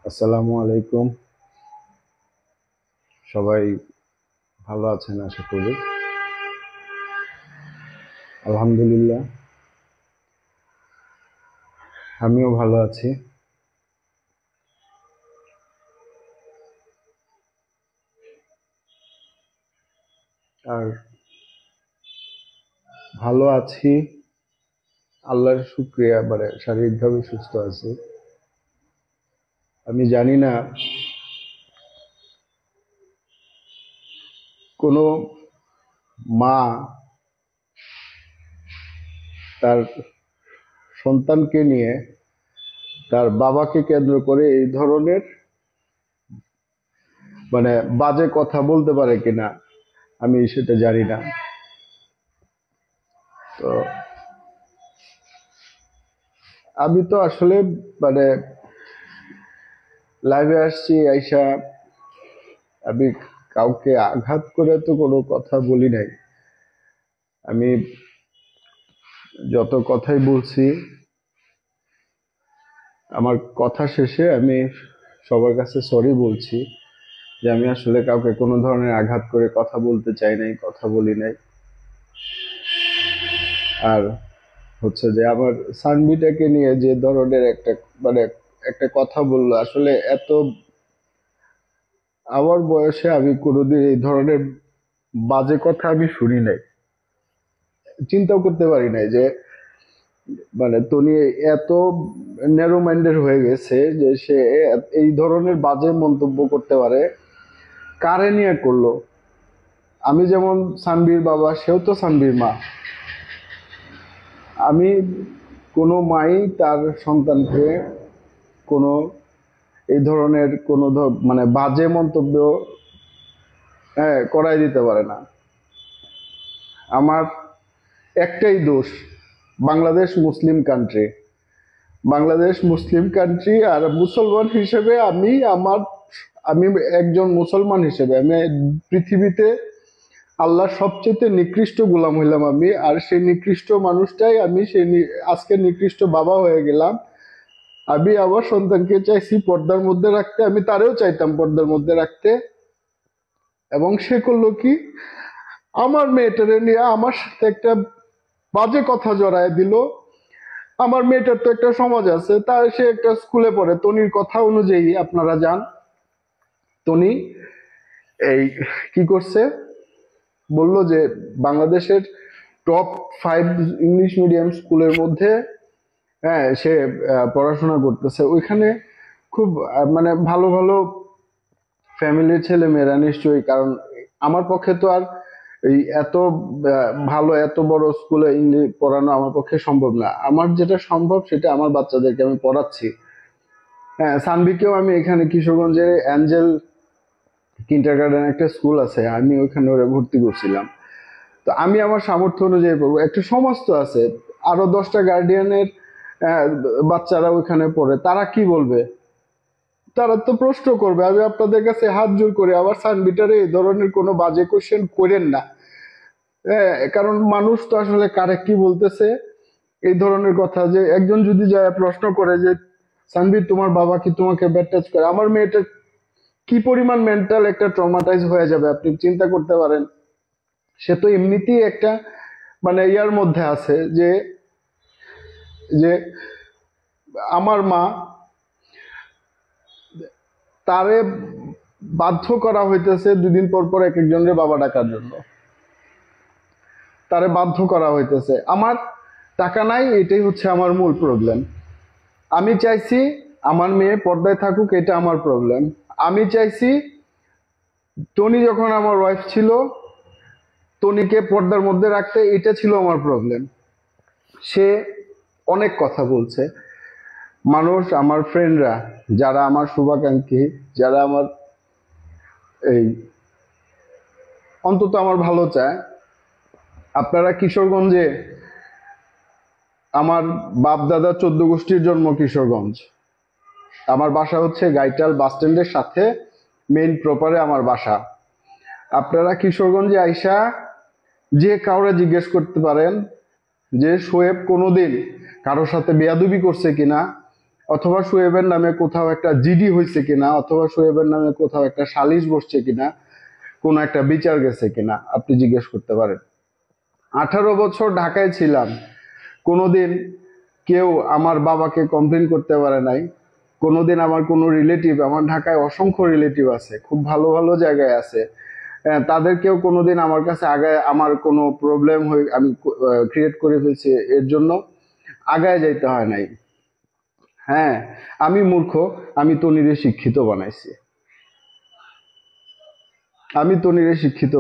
আসসালামু আলাইকুম। সবাই ভালো আছেন আশা করি। আলহামদুলিল্লাহ, আমিও ভালো আছি। আর ভালো আছি, আল্লাহর শুকরিয়া, শারীরিকভাবে সুস্থ আছি। আমি জানি না কোনো মা তার সন্তানকে নিয়ে তার বাবাকে কেন্দ্র করে এই ধরনের বাজে কথা বলতে পারে কিনা, আমি সেটা জানি না। তো আমি তো আসলে মানে লাইভে আসছি আইসা, আমি কাউকে আঘাত করে তো কোনো কথা বলি নাই। আমি যত কথাই বলছি, আমার কথা শেষে আমি সবার কাছে সরি বলছি যে আমি আসলে কাউকে কোনো ধরনের আঘাত করে কথা বলতে চাই নাই, কথা বলি নাই। আর হচ্ছে যে আমার সানবিটাকে নিয়ে যে ধরনের মানে একটা কথা বললো, আসলে এত আমার বয়সে আমি কোনোদিন এই ধরনের বাজে কথা আমি শুনি নাই, চিন্তাও করতে পারি নাই যে তনি এত ন্যারো মাইন্ডেড হয়ে গেছে যে সে এই ধরনের বাজে মন্তব্য করতে পারে। কারে নিয়ে করলো? আমি যেমন সানবীর বাবা, সেও তো সানবীর মা। আমি কোনো মাই তার সন্তানকে কোনো এই ধরনের কোনো বাজে মন্তব্য করাই দিতে পারে না। আমার একটাই দোষ, Bangladesh Muslim country. Bangladesh Muslim country, আর মুসলমান হিসেবে আমি একজন মুসলমান হিসেবে আমি পৃথিবীতে আল্লাহর সবচেয়ে নিকৃষ্ট গোলাম হইলাম আমি। আর সেই নিকৃষ্ট মানুষটাই আমি আজকে নিকৃষ্ট বাবা হয়ে গেলাম। আমি আমার সন্তানকে চাইছি পর্দার মধ্যে রাখতে, আমি তারেও চাইতাম পর্দার মধ্যে রাখতে, এবং সে করলো কি, আমার মেয়েটারে নিয়ে আমার সাথে একটা বাজে কথা জড়ায় দিল। আমার মেয়েটার তো একটা সমাজ আছে, তার সে একটা স্কুলে পড়ে, তনির কথা অনুযায়ী আপনারা যান, তনি এই কি করছে, বলল যে বাংলাদেশের টপ 5 ইংলিশ মিডিয়াম স্কুলের মধ্যে সে পড়াশোনা করতেছে। ওইখানে খুব ভালো ভালো ফ্যামিলির ছেলে মেয়েরা নিশ্চয়ই, কারণ আমার পক্ষে তো আর এই এত ভালো এত বড় স্কুলে ইংলিশ পড়ানো আমার পক্ষে সম্ভব না। আমার যেটা সম্ভব সেটা আমার বাচ্চাদেরকে আমি পড়াচ্ছি। হ্যাঁ, সানভিকেও আমি এখানে কিশোরগঞ্জের অ্যাঞ্জেল কিন্ডারগার্টেন একটা স্কুল আছে, আমি ওইখানে ওরা ভর্তি করছিলাম। তো আমি আমার সামর্থ্য অনুযায়ী পড়বো, একটা সমাজ তো আছে, আরো 10টা গার্ডিয়ানের বাচ্চারা ওইখানে পড়ে, তারা কি বলবে? তারা তো প্রশ্ন করবে। আমি আপনাদের কাছে হাত জোর করে আবার সানবিটারে এই ধরনের কোনো বাজে কোশ্চেন করেন না। কারণ মানুষ তো আসলে কারে কি বলতেছে, এই ধরনের কথা যে একজন যদি যায় প্রশ্ন করে যে সানবি তোমার বাবা কি তোমাকে ব্যাড টাচ করে, আমার মেয়েটা কি পরিমাণ মেন্টাল একটা ট্রমাটাইজ হয়ে যাবে আপনি চিন্তা করতে পারেন। সে তো এমনিতেই একটা ইয়ার মধ্যে আছে যে যে আমার মা তারে বাধ্য করা হইতেছে 2 দিন পর পর এক একজনের বাবা ডাকার জন্য, তারে বাধ্য করা হইতেছে। আমার টাকা নাই, এটাই হচ্ছে আমার মূল প্রবলেম। আমি চাইছি আমার মেয়ে পর্দায় থাকুক, এটা আমার প্রবলেম। আমি চাইছি টনি যখন আমার ওয়াইফ ছিল, টনিকে পর্দার মধ্যে রাখতে, এটা ছিল আমার প্রবলেম। সে অনেক কথা বলছে, মানুষ আমার ফ্রেন্ডরা যারা আমার শুভাকাঙ্ক্ষী, যারা আমার এই অন্তত আমার ভালো চায়, আপনারা কিশোরগঞ্জে, আমার বাপ দাদা 14 গোষ্ঠীর জন্ম কিশোরগঞ্জ, আমার বাসা হচ্ছে গাইটাল বাস স্ট্যান্ডের সাথে, মেইন প্রপারে আমার বাসা। আপনারা কিশোরগঞ্জে আইসা যে কাউরে জিজ্ঞেস করতে পারেন যে শোয়েব কোনোদিন কারোর সাথে বেয়াদবি করছে কিনা, অথবা শোয়েবের নামে কোথাও একটা জিডি হয়েছে কিনা, অথবা শোয়েবের নামে কোথাও একটা সালিশ বসছে কিনা, কোনো একটা বিচার গেছে কিনা আপনি জিজ্ঞেস করতে পারেন। 18 বছর ঢাকায় ছিলাম, কোনোদিন কেউ আমার বাবাকে কমপ্লেন করতে পারে নাই। কোনোদিন আমার কোনো রিলেটিভ, আমার ঢাকায় অসংখ্য রিলেটিভ আছে, খুব ভালো ভালো জায়গায় আছে, তাদেরকেও কোনোদিন আমার কাছে আগায় আমার কোনো প্রবলেম হয়ে আমি ক্রিয়েট করে ফেলছি এর জন্য আগায় যাইতে হয় নাই। হ্যাঁ, আমি মূর্খ, আমি তনিরে শিক্ষিত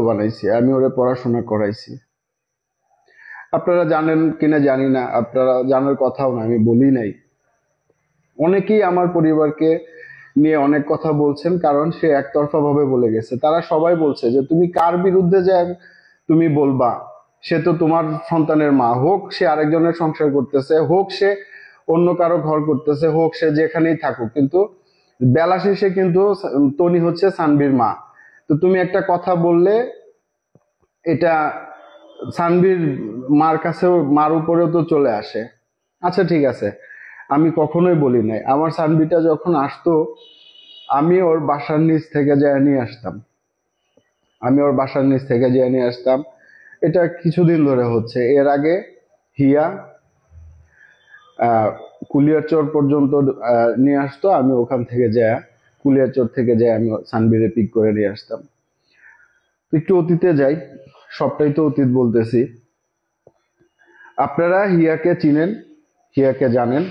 বানাইছি, আমি ওরে পড়াশোনা করাইছি। আপনারা জানেন কিনা জানি না, আপনারা জানার কথাও না, আমি বলি নাই। অনেকেই আমার পরিবারকে নিয়ে অনেক কথা বলছেন, কারণ সে একতরফা ভাবে বলে গেছে। তারা সবাই বলছে যে তুমি কার বিরুদ্ধে যে তুমি বলবা, সে তো তোমার সন্তানের মা, হোক সে আরেকজনের সংসার করতেছে, হোক সে অন্য কারো ঘর করতেছে, হোক সে যেখানেই থাকুক, কিন্তু বেলা শেষে কিন্তু তনি হচ্ছে সানভীর মা। তো তুমি একটা কথা বললে এটা সানভীর মার কাছেও, মার উপরেও তো চলে আসে। আচ্ছা ঠিক আছে, আমি কখনোই বলি নাই। আমার সানভিটা যখন আসতো, আমি ওর বাসার নিচ থেকে যায় নিয়ে আসতাম, এটা কিছুদিন ধরে হচ্ছে। এর আগে হিয়া কুলিয়ারচর পর্যন্ত নিয়ে আসতো, আমি ওখান থেকে যায়, কুলিয়ারচর থেকে যায় আমি সানভিরে পিক করে নিয়ে আসতাম। একটু অতীতে যাই, সবটাই তো অতীত বলতেছি। আপনারা হিয়াকে চিনেন, হিয়াকে জানেন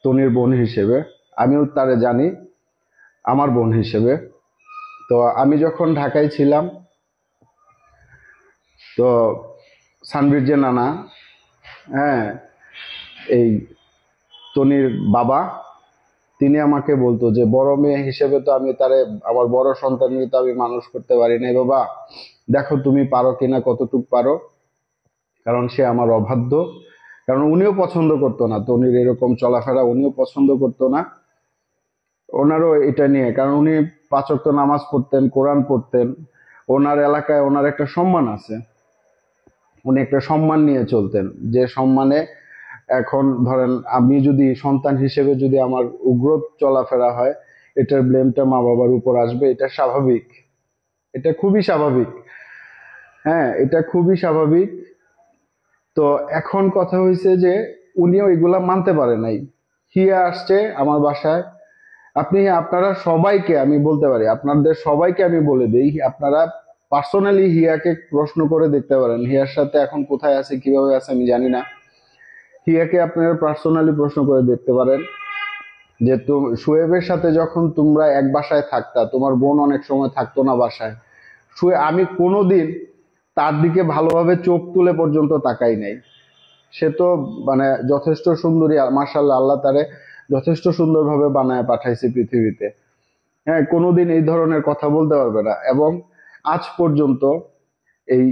তনির বোন হিসেবে, আমিও তারে জানি আমার বোন হিসেবে। তো আমি যখন ঢাকায় ছিলাম, তো সানভীর যে নানা, হ্যাঁ, এই তনির বাবা, তিনি আমাকে বলতো যে বড় মেয়ে হিসেবে তো আমি তারে, আমার বড় সন্তানকে তো আমি মানুষ করতে পারি নাই, বাবা দেখো তুমি পারো কিনা, কতটুক পারো, কারণ সে আমার অবাধ্য। কারণ উনিও পছন্দ করতো না তনির এরকম চলাফেরা, উনিও পছন্দ করতো না, ওনারও এটা নিয়ে, কারণ উনি 5 ওয়াক্ত নামাজ পড়তেন, কোরআন পড়তেন, ওনার এলাকায় ওনার একটা সম্মান আছে, উনি একটা সম্মান নিয়ে চলতেন, যে সম্মানে এখন ধরেন আমি যদি সন্তান হিসেবে যদি আমার উগ্র চলাফেরা হয়, এটার ব্লেমটা মা বাবার উপর আসবে, এটা স্বাভাবিক, এটা খুবই স্বাভাবিক। হ্যাঁ, এটা খুবই স্বাভাবিক। তো এখন কথা হয়েছে যে উনিও এগুলা মানতে পারে নাই। হিয়া আসছে আমার বাসায়, আপনারা সবাইকে আমি বলতে পারি, আপনাদের সবাইকে আমি বলে দিই, আপনারা পার্সোনালি হিয়াকে প্রশ্ন করে দেখতে পারেন, হিয়ার সাথে এখন কোথায় আছে, কিভাবে আছে আমি জানি না। হিয়াকে আপনারা পার্সোনালি প্রশ্ন করে দেখতে পারেন যে শোয়েবের সাথে যখন তোমরা এক বাসায় থাকতা, তোমার বোন অনেক সময় থাকতো না বাসায়, আমি কোনোদিন তার দিকে ভালোভাবে চোখ তুলে পর্যন্ত তাকাই নাই। সে তো মানে যথেষ্ট সুন্দরী, মাশাআল্লাহ, আল্লাহ তারে যথেষ্ট সুন্দরভাবে বানায় পাঠাইছে পৃথিবীতে। হ্যাঁ, কোনোদিন এই ধরনের কথা বলতে পারবে না। এবং আজ পর্যন্ত এই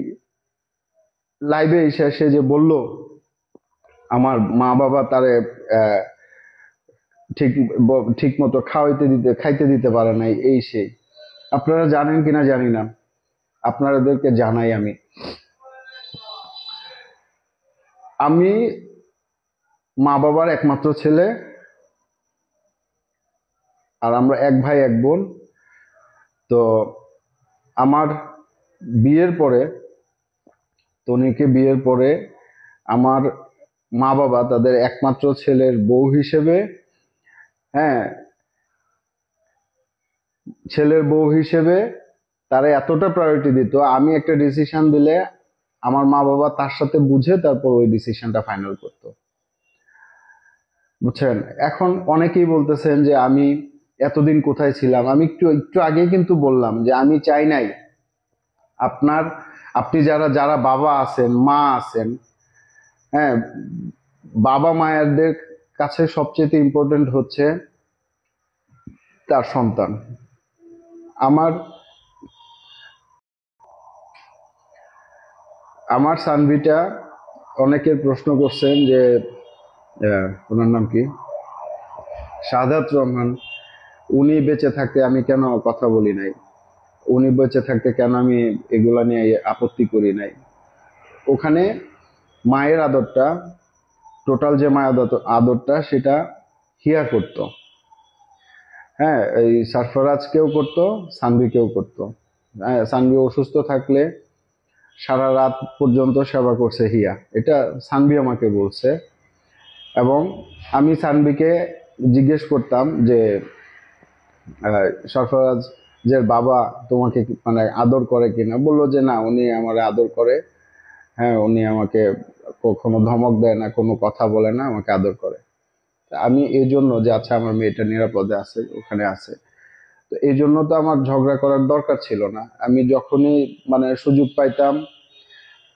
লাইভে এসে সে যে বলল আমার মা বাবা তারে ঠিক ঠিক মতো খাইতে দিতে পারে নাই, এই সেই, আপনারা জানেন কিনা জানি না, আপনাদেরকে জানাই আমি, আমি মা বাবার একমাত্র ছেলে, আর আমরা এক ভাই এক বোন। তো আমার বিয়ের পরে, তনিকে বিয়ের পরে আমার মা বাবা তাদের একমাত্র ছেলের বউ হিসেবে, হ্যাঁ, ছেলের বউ হিসেবে তারা এতটা প্রায়োরিটি দিত, আমি একটা ডিসিশন দিলে আমার মা বাবা তার সাথে বুঝে তারপর ওই ডিসিশনটা ফাইনাল করতো, বুঝছেন। এখন অনেকেই বলতেছেন যে আমি এতদিন কোথায় ছিলাম, আমি একটু একটু আগে কিন্তু বললাম যে আমি চাই নাই আপনার, আপনি যারা যারা বাবা আছেন, মা আছেন, হ্যাঁ, বাবা মায়েরদের কাছে সবচেয়ে ইম্পর্টেন্ট হচ্ছে তার সন্তান। আমার আমার সানভিটা, অনেকের প্রশ্ন করছেন যে ওনার নাম কি, শাহাদাত রহমান, উনি বেঁচে থাকতে আমি কেন কথা বলি নাই, উনি বেঁচে থাকতে কেন আমি এগুলা নিয়ে আপত্তি করি নাই। ওখানে মায়ের আদরটা, টোটাল যে মায়ের আদরটা, সেটা হিয়া করতো। হ্যাঁ, এই সারফরাজকেও করতো, সানভিকেও করতো। হ্যাঁ, সানভি অসুস্থ থাকলে সারা রাত পর্যন্ত সেবা করছে হিয়া, এটা সানভি আমাকে বলছে। এবং আমি সানভিকে জিজ্ঞেস করতাম যে সরফরাজ যে বাবা তোমাকে মানে আদর করে কিনা, বললো যে না, উনি আমার আদর করে। হ্যাঁ, উনি আমাকে কখনো ধমক দেয় না, কোনো কথা বলে না, আমাকে আদর করে। আমি এই জন্য যে আচ্ছা আমার মেয়েটা নিরাপদে আছে, ওখানে আছে, তো এই জন্য তো আমার ঝগড়া করার দরকার ছিল না। আমি যখনই মানে সুযোগ পাইতাম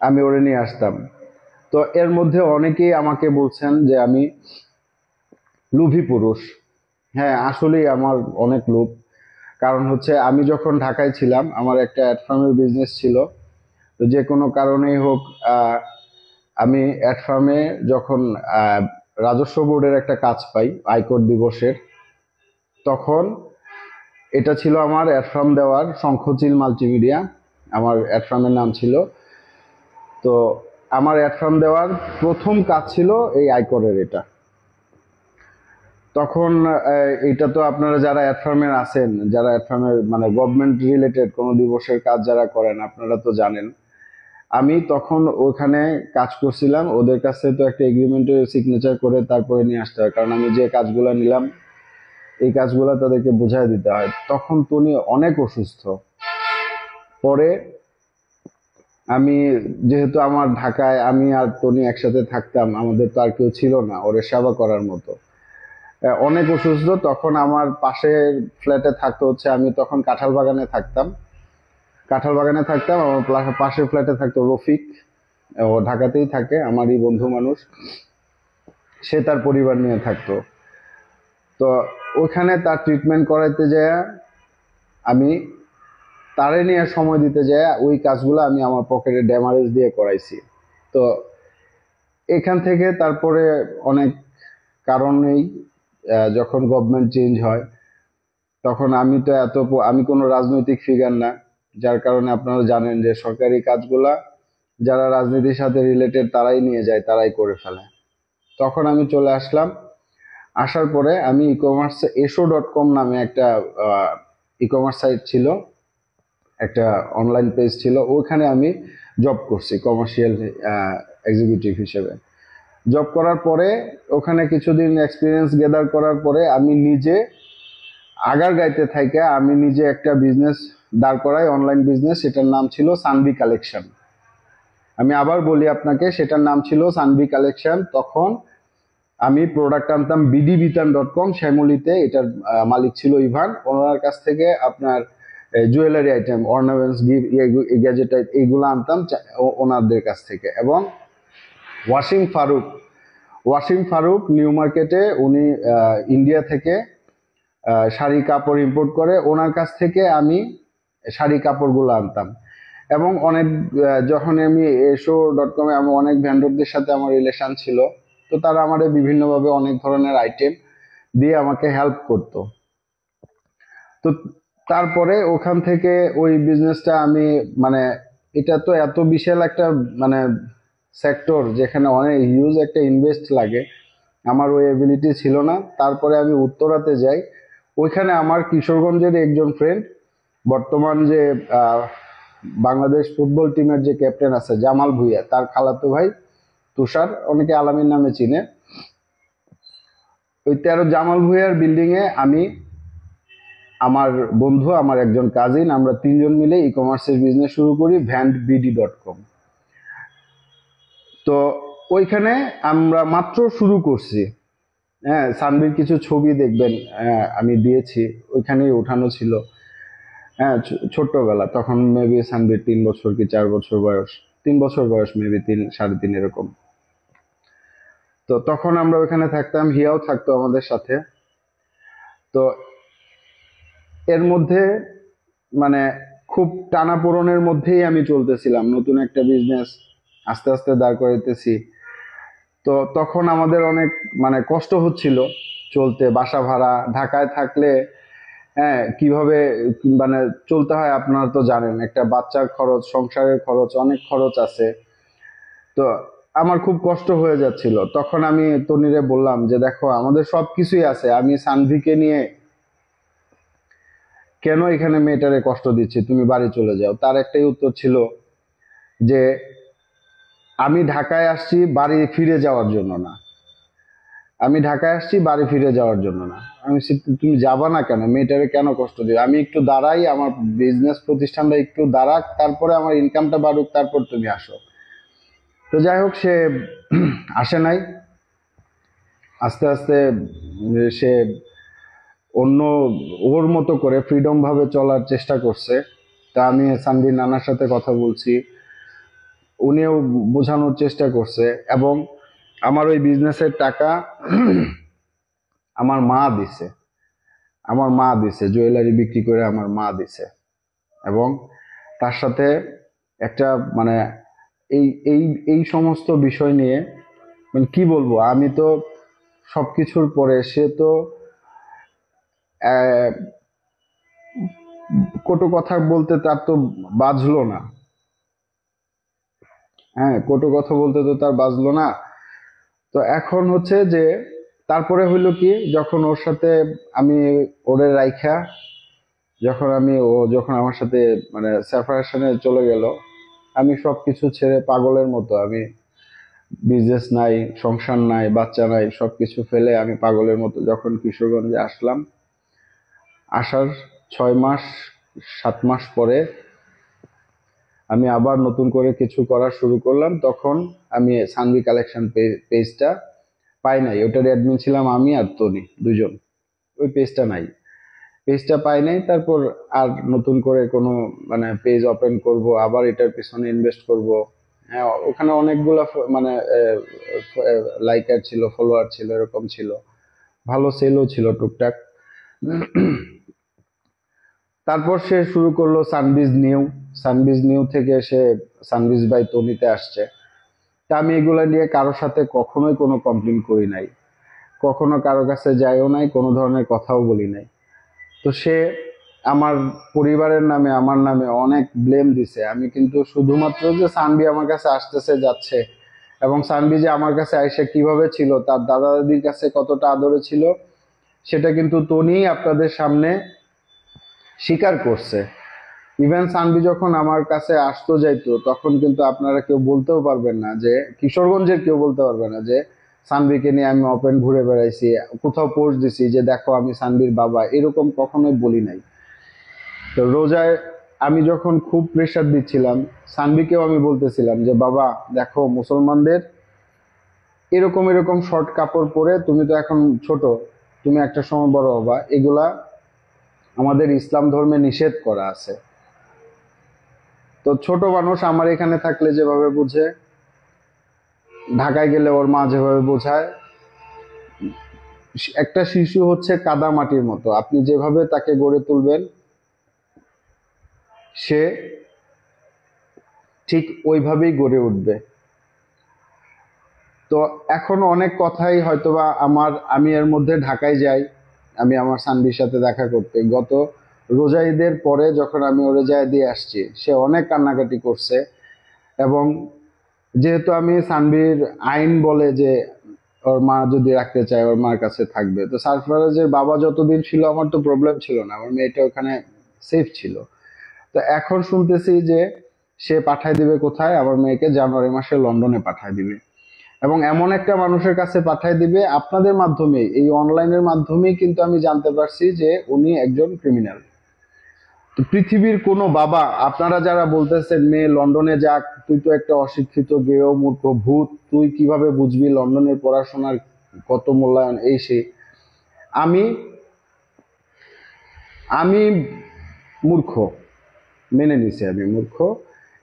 আমি ওরে নিয়ে আসতাম। তো এর মধ্যে অনেকেই আমাকে বলছেন যে আমি লোভী পুরুষ। হ্যাঁ, আসলেই আমার অনেক লোভ। কারণ হচ্ছে আমি যখন ঢাকায় ছিলাম আমার একটা অ্যাড ফার্মের বিজনেস ছিল। তো যে কোনো কারণেই হোক আমি অ্যাড ফার্মে যখন রাজস্ব বোর্ডের একটা কাজ পাই আয়কর দিবসের, তখন এটা ছিল আমার অ্যাড ফার্ম দেওয়ার শঙ্খচিল মাল্টিমিডিয়া, আমার অ্যাড ফার্মের নাম ছিল। তো আমার অ্যাড ফার্ম দেওয়ার প্রথম কাজ ছিল এই আয়করের এটা। তখন এটা তো আপনারা যারা অ্যাড ফার্মের আছেন, যারা অ্যাড ফার্মের মানে গভর্নমেন্ট রিলেটেড কোনো দিবসের কাজ যারা করেন, আপনারা তো জানেন। আমি তখন ওখানে কাজ করছিলাম, ওদের কাছে তো একটা এগ্রিমেন্টের সিগনেচার করে তারপরে নিয়ে আসতে হয়, কারণ আমি যে কাজগুলো নিলাম এই কাজগুলো তাদেরকে বোঝায় দিতে হয়। তখন তনি অনেক অসুস্থ। পরে আমি যেহেতু আমার ঢাকায় আমি আর তনি একসাথে থাকতাম, আমাদের তো আর কেউ ছিল না ওরে সেবা করার মতো। অনেক অসুস্থ, তখন আমার পাশের ফ্ল্যাটে থাকতো হচ্ছে, আমি তখন কাঁঠাল বাগানে থাকতাম। আমার পাশের ফ্ল্যাটে থাকতো রফিক, ও ঢাকাতেই থাকে, আমারই বন্ধু মানুষ। সে তার পরিবার নিয়ে থাকতো। তো ওখানে তার ট্রিটমেন্ট করাইতে যায় আমি, তারে নিয়ে সময় দিতে যায়, ওই কাজগুলো আমি আমার পকেটে ড্যামারেজ দিয়ে করাইছি। তো এখান থেকে তারপরে অনেক কারণেই যখন গভর্নমেন্ট চেঞ্জ হয়, তখন আমি তো আমি কোনো রাজনৈতিক ফিগার না, যার কারণে আপনারা জানেন যে সরকারি কাজগুলা যারা রাজনীতির সাথে রিলেটেড তারাই নিয়ে যায়, তারাই করে ফেলে। তখন আমি চলে আসলাম। আসার পরে আমি ই কমার্স eso.com নামে একটা ই কমার্স সাইট ছিল, একটা অনলাইন পেজ ছিল, ওখানে আমি জব করছি কমার্শিয়াল এক্সিকিউটিভ হিসেবে। জব করার পরে ওখানে কিছুদিন এক্সপিরিয়েন্স গেদার করার পরে আমি নিজে আগারগাঁইতে থাইকা আমি নিজে একটা বিজনেস দাঁড় করাই, অনলাইন বিজনেস। সেটার নাম ছিল সানভি কালেকশন। আমি আবার বলি আপনাকে, সেটার নাম ছিল সানভি কালেকশন। তখন আমি প্রোডাক্ট আনতাম bdbitan.com, শ্যামলিতে। এটার মালিক ছিল ইভান। ওনার কাছ থেকে আপনার jewellery item, ornaments, gift, gadget এইগুলো আনতাম ওনাদের কাছ থেকে। এবং ওয়াসিম ফারুক নিউ মার্কেটে, উনি ইন্ডিয়া থেকে শাড়ি কাপড় ইম্পোর্ট করে, ওনার কাছ থেকে আমি শাড়ি কাপড়গুলো আনতাম। এবং অনেক যখন আমি eso.com আমি অনেক ভেন্ডরদের সাথে আমার রিলেশন ছিল, তো তারা আমাদের বিভিন্নভাবে অনেক ধরনের আইটেম দিয়ে আমাকে হেল্প করতো। তো তারপরে ওখান থেকে ওই বিজনেসটা আমি মানে, এটা তো এত বিশাল একটা মানে সেক্টর, যেখানে অনেক হিউজ একটা ইনভেস্ট লাগে, আমার ওই এবিলিটি ছিল না। তারপরে আমি উত্তরাতে যাই। ওইখানে আমার কিশোরগঞ্জের একজন ফ্রেন্ড, বর্তমান যে বাংলাদেশ ফুটবল টিমের যে ক্যাপ্টেন আছে জামাল ভুঁইয়া, তার খালাতো ভাই তুষার, অনেকে আলামিন নামে চিনে। ওই 13 জামাল ভুঁইয়ার বিল্ডিং এ আমি, আমার বন্ধু, আমার একজন কাজিন, আমরা তিনজন মিলে ই কমার্সের বিজনেস শুরু করি, vandbd.com। তো ওইখানে আমরা মাত্র শুরু করছি। হ্যাঁ, সানভির কিছু ছবি দেখবেন আমি দিয়েছি, ওইখানেই ওঠানো ছিল। হ্যাঁ, ছোট্টবেলা, তখন মেবি সানভির 3 বছর কি 4 বছর বয়স, 3 বছর বয়স, মেবি 3 3.5 এরকম। তো তখন আমরা ওইখানে থাকতাম, হিয়াও থাকতো আমাদের সাথে। তো এর মধ্যে মানে খুব টানাপোড়েনের মধ্যেই আমি চলতেছিলাম, নতুন একটা বিজনেস আস্তে আস্তে দাঁড় করাইতেছি। তো তখন আমাদের অনেক মানে কষ্ট হচ্ছিল চলতে, বাসা ভাড়া, ঢাকায় থাকলে হ্যাঁ কিভাবে মানে চলতে হয় আপনারা তো জানেন, একটা বাচ্চার খরচ, সংসারের খরচ, অনেক খরচ আছে। তো আমার খুব কষ্ট হয়ে যাচ্ছিল। তখন আমি তনিরে বললাম যে দেখো আমাদের সবকিছুই আছে, আমি সানভিকে নিয়ে কেন এখানে মেয়েটারে কষ্ট দিচ্ছি, তুমি বাড়ি চলে যাও। তার একটাই উত্তর ছিল যে আমি ঢাকায় আসছি বাড়ি ফিরে যাওয়ার জন্য না, আমি ঢাকায় আসছি বাড়ি ফিরে যাওয়ার জন্য না। আমি বলছি, তুমি যাবা না কেন, মেয়েটারে কেন কষ্ট দিবে, আমি একটু দাঁড়াই, আমার বিজনেস প্রতিষ্ঠানটা একটু দাঁড়াক, তারপরে আমার ইনকামটা বাড়ুক, তারপর তুমি আসো। তো যাই হোক, সে আসে নাই। আস্তে আস্তে সে অন্য ওর মতো করে ফ্রিডম ভাবে চলার চেষ্টা করছে। তা আমি সানভীর নানার সাথে কথা বলছি, উনিও বোঝানোর চেষ্টা করছে, এবং আমার ওই বিজনেসের টাকা আমার মা দিছে, আমার মা দিছে, জুয়েলারি বিক্রি করে আমার মা দিছে। এবং তার সাথে একটা মানে এই এই এই সমস্ত বিষয় নিয়ে মানে কি বলবো, আমি তো সবকিছুর পরে সে তো আহ, কটু কথা বলতে তার তো বাজলো না। হ্যাঁ, কটু কথা বলতে তো তার বাজলো না। তো এখন হচ্ছে যে তারপরে হইলো কি, যখন ওর সাথে আমি ওরে রাইখা, যখন আমার সাথে মানে সেপারেশনে চলে গেল, আমি সবকিছু ছেড়ে পাগলের মতো, আমি বিজনেস নাই, সংসার নাই, বাচ্চা নাই, সবকিছু ফেলে আমি পাগলের মতো যখন কিশোরগঞ্জে আসলাম, আসার 6 মাস 7 মাস পরে আমি আবার নতুন করে কিছু করা শুরু করলাম। তখন আমি সানভি কালেকশন পেজটা পাই নাই, ওটার অ্যাডমিন ছিলাম আমি আর তনি দুজন, ওই পেজটা নাই, পেজটা পাই নাই। তারপর আর নতুন করে কোনো মানে পেজ ওপেন করব, আবার এটার পিছনে ইনভেস্ট করব। হ্যাঁ, ওখানে অনেকগুলো মানে লাইকার ছিল, ফলোয়ার ছিল, এরকম ছিল, ভালো সেলও ছিল টুকটাক। তারপর সে শুরু করলো সানবিজ নিউ, সানবিজ নিউ থেকে সে সানবিজ বাই তনিতে আসছে। তা আমি এগুলা নিয়ে কারোর সাথে কখনোই কোনো কমপ্লেন করি নাই, কখনো কারো কাছে যাইও নাই, কোনো ধরনের কথাও বলি নাই। তো সে আমার পরিবারের নামে, আমার নামে অনেক ব্লেম দিছে। আমি কিন্তু শুধুমাত্র যে সানভি আমার কাছে আসতেছে যাচ্ছে, এবং সানভি যে আমার কাছে আইসা কিভাবে ছিল, তার দাদা দাদির কাছে কতটা আদরে ছিল, সেটা কিন্তু তনি আপনাদের সামনে স্বীকার করছে। ইভেন সানভি যখন আমার কাছে আসতো যাইতো, তখন কিন্তু আপনারা কেউ বলতেও পারবেন না যে, কিশোরগঞ্জের কেউ বলতে পারবে না যে সানভিকে নিয়ে আমি ওপেন ঘুরে বেড়াইছি, কোথাও পোস্ট দিছি যে দেখো আমি সানভির বাবা, এরকম কখনোই বলি নাই। তো রোজায় আমি যখন খুব প্রেশার দিচ্ছিলাম, সানভিকেও আমি বলতেছিলাম যে বাবা দেখো, মুসলমানদের এরকম এরকম শর্ট কাপড় পরে, তুমি তো এখন ছোট, তুমি একটা সময় বড় হবা, এগুলা আমাদের ইসলাম ধর্মে নিষেধ করা আছে। তো ছোট মানুষ আমার এখানে থাকলে যেভাবে বুঝে, ঢাকায় গেলে ওর মা যেভাবে বোঝায়, একটা শিশু হচ্ছে কাদা মাটির মতো, আপনি যেভাবে তাকে গড়ে তুলবেন সে ঠিক ওইভাবেই গড়ে উঠবে। তো এখন অনেক কথাই হয়তোবা আমি এর মধ্যে ঢাকায় যাই, আমি আমার সানভির সাথে দেখা করতে, গত রোজা ঈদের পরে যখন আমি ওরে যায় দিয়ে আসছি, সে অনেক কান্নাকাটি করছে। এবং যেহেতু আমি সানভীর আইন বলে যে ওর মা যদি রাখতে চায় ওর মার কাছে থাকবে, তো সারফরাজের বাবা যতদিন ছিল আমার তো প্রবলেম ছিল না, আমার মেয়েটা ওখানে সেফ ছিল। তো এখন শুনতেছি যে সে পাঠায় দিবে কোথায়, আমার মেয়েকে জানুয়ারি মাসে লন্ডনে পাঠায় দিবে, এবং এমন একটা মানুষের কাছে পাঠায় দিবে আপনাদের মাধ্যমে, এই অনলাইনের মাধ্যমেই কিন্তু আমি জানতে পারছি যে উনি একজন ক্রিমিনাল। তো পৃথিবীর কোনো বাবা, আপনারা যারা বলতেছেন মেয়ে লন্ডনে যাক, তুই তো একটা অশিক্ষিত গেয় মূর্খ ভূত, তুই কিভাবে বুঝবি লন্ডনের পড়াশোনার কত মূল্যায়ন, এই সে, আমি আমি মূর্খ, মেনে নিছি আমি মূর্খ,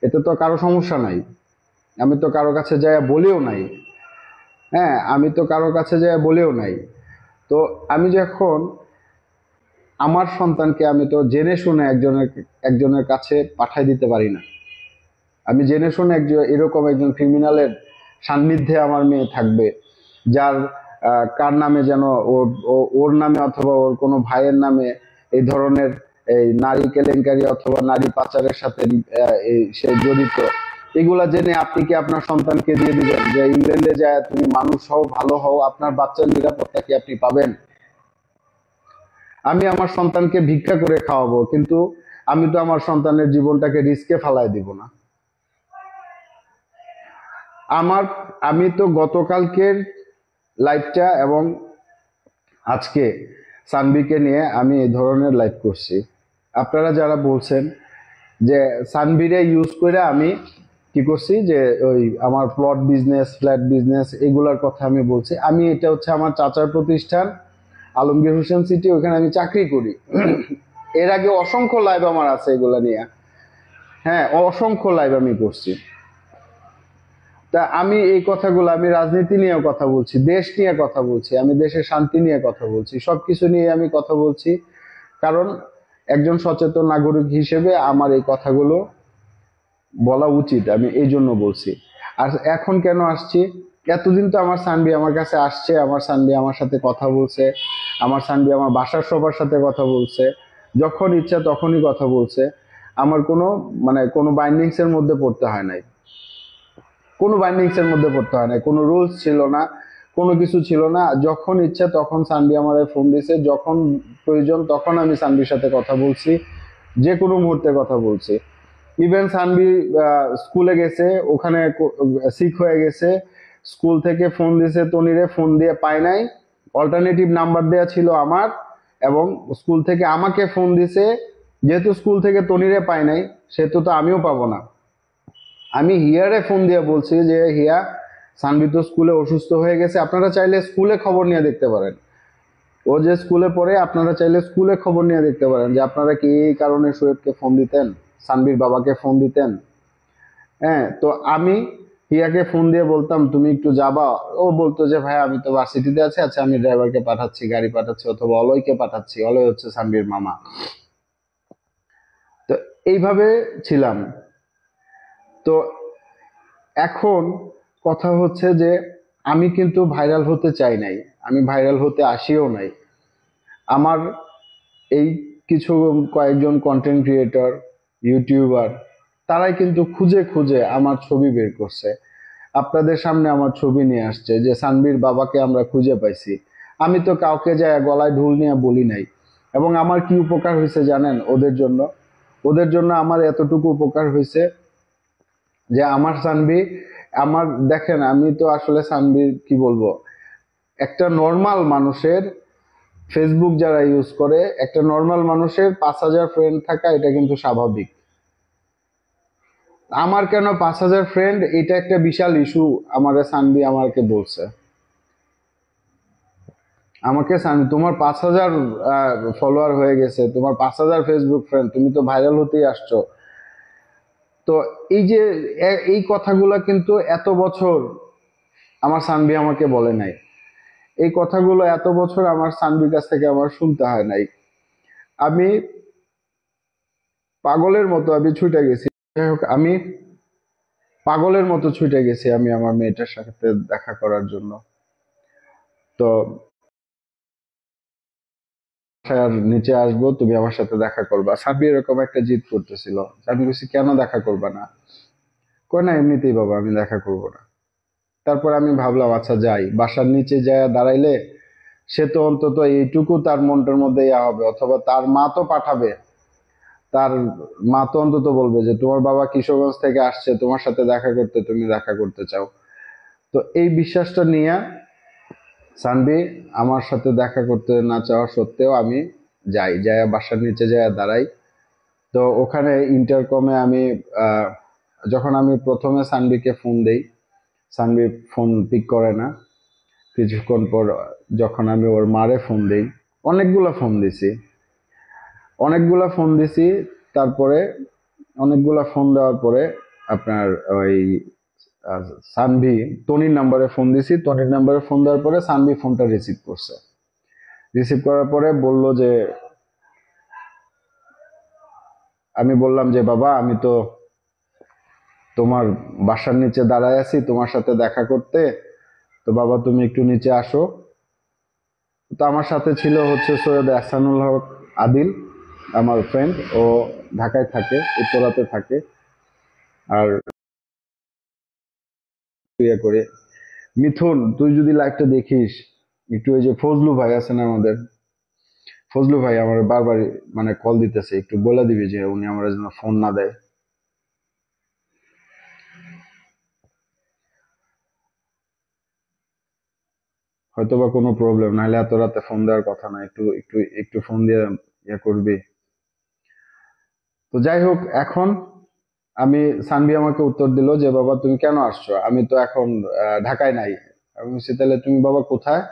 এতে তো কারো সমস্যা নাই, আমি তো কারো কাছে যায় বলেও নাই। হ্যাঁ, আমি তো কারো কাছে যায় বলেও নাই। তো আমি যখন আমার সন্তানকে, আমি তো জেনে শুনে একজনের কাছে পাঠাই দিতে পারি না, আমি জেনে শুনে এরকম একজন ক্রিমিনালের সান্নিধ্যে আমার মেয়ে থাকবে, যার কার নামে যেন ওর নামে অথবা ওর কোনো ভাইয়ের নামে এই ধরনের এই নারী কেলেঙ্কারি অথবা নারী পাচারের সাথে সে জড়িত, এগুলা জেনে আপনি কি আপনার সন্তানকে দিয়ে দিবেন যে ইংল্যান্ডে যায় তুমি মানুষ হও, ভালো হও, আপনার বাচ্চার নিরাপত্তা কি আপনি পাবেন? আমি আমার সন্তানকে ভিক্ষা করে খাওয়াবো, কিন্তু আমি তো আমার সন্তানের জীবনটাকে রিস্কে ফালায় দিব না। আমার আমি তো গতকালকের লাইভটা এবং আজকে সানবিকে নিয়ে আমি এই ধরনের লাইভ করছি। আপনারা যারা বলছেন যে সানবিরে ইউজ করে আমি কি করছি, যে ওই আমার প্লট বিজনেস, ফ্ল্যাট বিজনেস, এগুলার কথা আমি বলছি। আমি এটা হচ্ছে আমার চাচার প্রতিষ্ঠান আলমগীর হোসেন সিটি, ওখানে আমি চাকরি করি। এর আগে অসংখ্য লাইভ আমার আছে এগুলা নিয়ে, হ্যাঁ অসংখ্য লাইভ আমি করছি। তা আমি এই কথাগুলো, আমি রাজনীতি নিয়ে কথা বলছি, দেশ নিয়ে কথা বলছি, আমি দেশের শান্তি নিয়ে কথা বলছি, সবকিছু নিয়ে আমি কথা বলছি। কারণ একজন সচেতন নাগরিক হিসেবে আমার এই কথাগুলো বলা উচিত, আমি এই জন্য বলছি। আর এখন কেন আসছি, এতদিন তো আমার সানবি আমার কাছে আসছে, আমার সানবি আমার সাথে কথা বলছে, আমার সানবি আমার বাসার সবার সাথে কথা বলছে, যখন ইচ্ছা তখনই কথা বলছে। আমার কোনো কোনো বাইন্ডিংস এর মধ্যে পড়তে হয় নাই, কোনো বাইন্ডিংস এর মধ্যে পড়তে হয় নাই, কোনো রুলস ছিল না, কোনো কিছু ছিল না। যখন ইচ্ছা তখন সানবি আমার ফোন দিছে, যখন প্রয়োজন তখন আমি সানবির সাথে কথা বলছি, যে কোনো মুহূর্তে কথা বলছি। ইভেন সানবি স্কুলে গেছে, ওখানে সিক হয়ে গেছে, স্কুল থেকে ফোন দিছে তনিরে, ফোন দিয়ে পায় নাই, অল্টারনেটিভ নাম্বার দেয়া ছিল আমার, এবং স্কুল থেকে আমাকে ফোন দিছে। যেহেতু স্কুল থেকে তনিরে পায় নাই, সেহেতু তো আমিও পাবো না। আমি হিয়ারে ফোন দিয়ে বলছি যে হিয়া, সানবি তো স্কুলে অসুস্থ হয়ে গেছে, আপনারা চাইলে স্কুলে খবর নিয়ে দেখতে পারেন, ও যে স্কুলে পড়ে, আপনারা চাইলে স্কুলে খবর নিয়ে দেখতে পারেন যে আপনারা কি এই কারণে শোয়েবকে ফোন দিতেন, সানবির বাবাকে ফোন দিতেন। হ্যাঁ, তো আমি হিয়াকে ফোন দিয়ে বলতাম তুমি একটু যাবা, ও বলতো যে ভাই আমি তো ভার্সিটিতে আছি, আচ্ছা আমি ড্রাইভারকে পাঠাচ্ছি, গাড়ি পাঠাচ্ছি, অথবা অলয়কে পাঠাচ্ছি, অলয় হচ্ছে সানবির মামা। তো এইভাবে ছিলাম। তো এখন কথা হচ্ছে যে আমি কিন্তু ভাইরাল হতে চাই নাই, আমি ভাইরাল হতে আসিও নাই। আমার এই কিছু কয়েকজন কন্টেন্ট ক্রিয়েটর, ইউটিউবার, তারাই কিন্তু খুঁজে খুঁজে আমার ছবি বের করছে, আপনাদের সামনে আমার ছবি নিয়ে আসছে যে সানবির বাবাকে আমরা খুঁজে পাইছি। আমি তো কাউকে যায় গলায় ঢুল নিয়ে বলি নাই। এবং আমার কি উপকার হয়েছে জানেন ওদের জন্য? ওদের জন্য আমার এতটুকু উপকার হয়েছে যে আমার সানবি, আমার দেখেন আমি তো আসলে সানবির কি বলবো, একটা নর্মাল মানুষের ফেসবুক যারা ইউজ করে, একটা নর্মাল মানুষের 5,000 ফ্রেন্ড থাকা এটা কিন্তু স্বাভাবিক। আমার কেন 5,000 ফ্রেন্ড, এটা একটা বিশাল ইস্যু। আমারে সানবি আমাকে বলছে, আমাকে সানবি তোমার 5,000 ফলোয়ার হয়ে গেছে, তোমার 5,000 ফেসবুক ফ্রেন্ড, তুমি তো ভাইরাল হতেই আসছো। তো এই যে এই কথাগুলো কিন্তু এত বছর আমার সানবি আমাকে বলে নাই, এই কথাগুলো এত বছর আমার সানবির কাছ থেকে আমার শুনতে হয় নাই। আমি পাগলের মতো আমি ছুটে গেছি, যাই হোক আমি পাগলের মতো ছুটে গেছি আমি আমার মেয়েটার সাথে দেখা করার জন্য। তো আর নিচে আসবো, তুমি আমার সাথে দেখা করবা। সাবি এরকম একটা জিদ করতেছিল, আমি বলছি কেন দেখা করবা না? কই না এমনিতেই বাবা, আমি দেখা করব না। তারপর আমি ভাবলাম আচ্ছা যাই, বাসার নিচে যায় দাঁড়াইলে সে তো অন্তত এইটুকু তার মনটার মধ্যে ইয়া হবে, অথবা তার মা তো পাঠাবে, তার মা তো অন্তত বলবে যে তোমার বাবা কিশোরগঞ্জ থেকে আসছে তোমার সাথে দেখা করতে, তুমি দেখা করতে চাও। তো এই বিশ্বাসটা নিয়ে সানবি আমার সাথে দেখা করতে না চাওয়া সত্ত্বেও আমি যাই, যাই বাসার নিচে যায় দাঁড়াই। তো ওখানে ইন্টারকমে আমি যখন আমি প্রথমে সানবিকে ফোন দেই, সানবি ফোন পিক করে না। কিছুক্ষণ পর যখন আমি ওর মারে ফোন দেই, অনেকগুলা ফোন দিছি, অনেকগুলা ফোন দিছি, তারপরে অনেকগুলা ফোন দেওয়ার পরে আপনার ওই সানভি টনির নাম্বারে ফোন দিছি, টনির নাম্বারে ফোন দেওয়ার পরে সানভি ফোনটা রিসিভ করছে। রিসিভ করার পরে বলল যে, আমি বললাম যে বাবা আমি তো তোমার বাসার নিচে দাঁড়ায় আছি তোমার সাথে দেখা করতে, তো বাবা তুমি একটু নিচে আসো। তো আমার সাথে ছিল হচ্ছে সৈয়দ এহসানুল হক আদিল, আমার ফ্রেন্ড, ও ঢাকায় থাকে, উত্তরাতে থাকে। আর ইয়ে করে। মিথুন, তুই যদি লাইভটা দেখিস একটু, ওই যে ফজলু ভাই আছে না আমাদের, ফজলু ভাই আমার বারবার মানে কল দিতেছে, একটু বলে দিবি যে উনি আমার জন্য ফোন না দেয়। হয়তো বা কোনো প্রবলেম, নাহলে এত রাতে ফোন দেওয়ার কথা না, একটু একটু একটু ফোন দিয়ে ইয়ে করবি। তো যাই হোক, এখন আমি, সানভি আমাকে উত্তর দিল যে বাবা তুমি কেন আসছো, আমি তো এখন ঢাকায় নাই। আমি বলছি তাহলে তুমি বাবা কোথায়?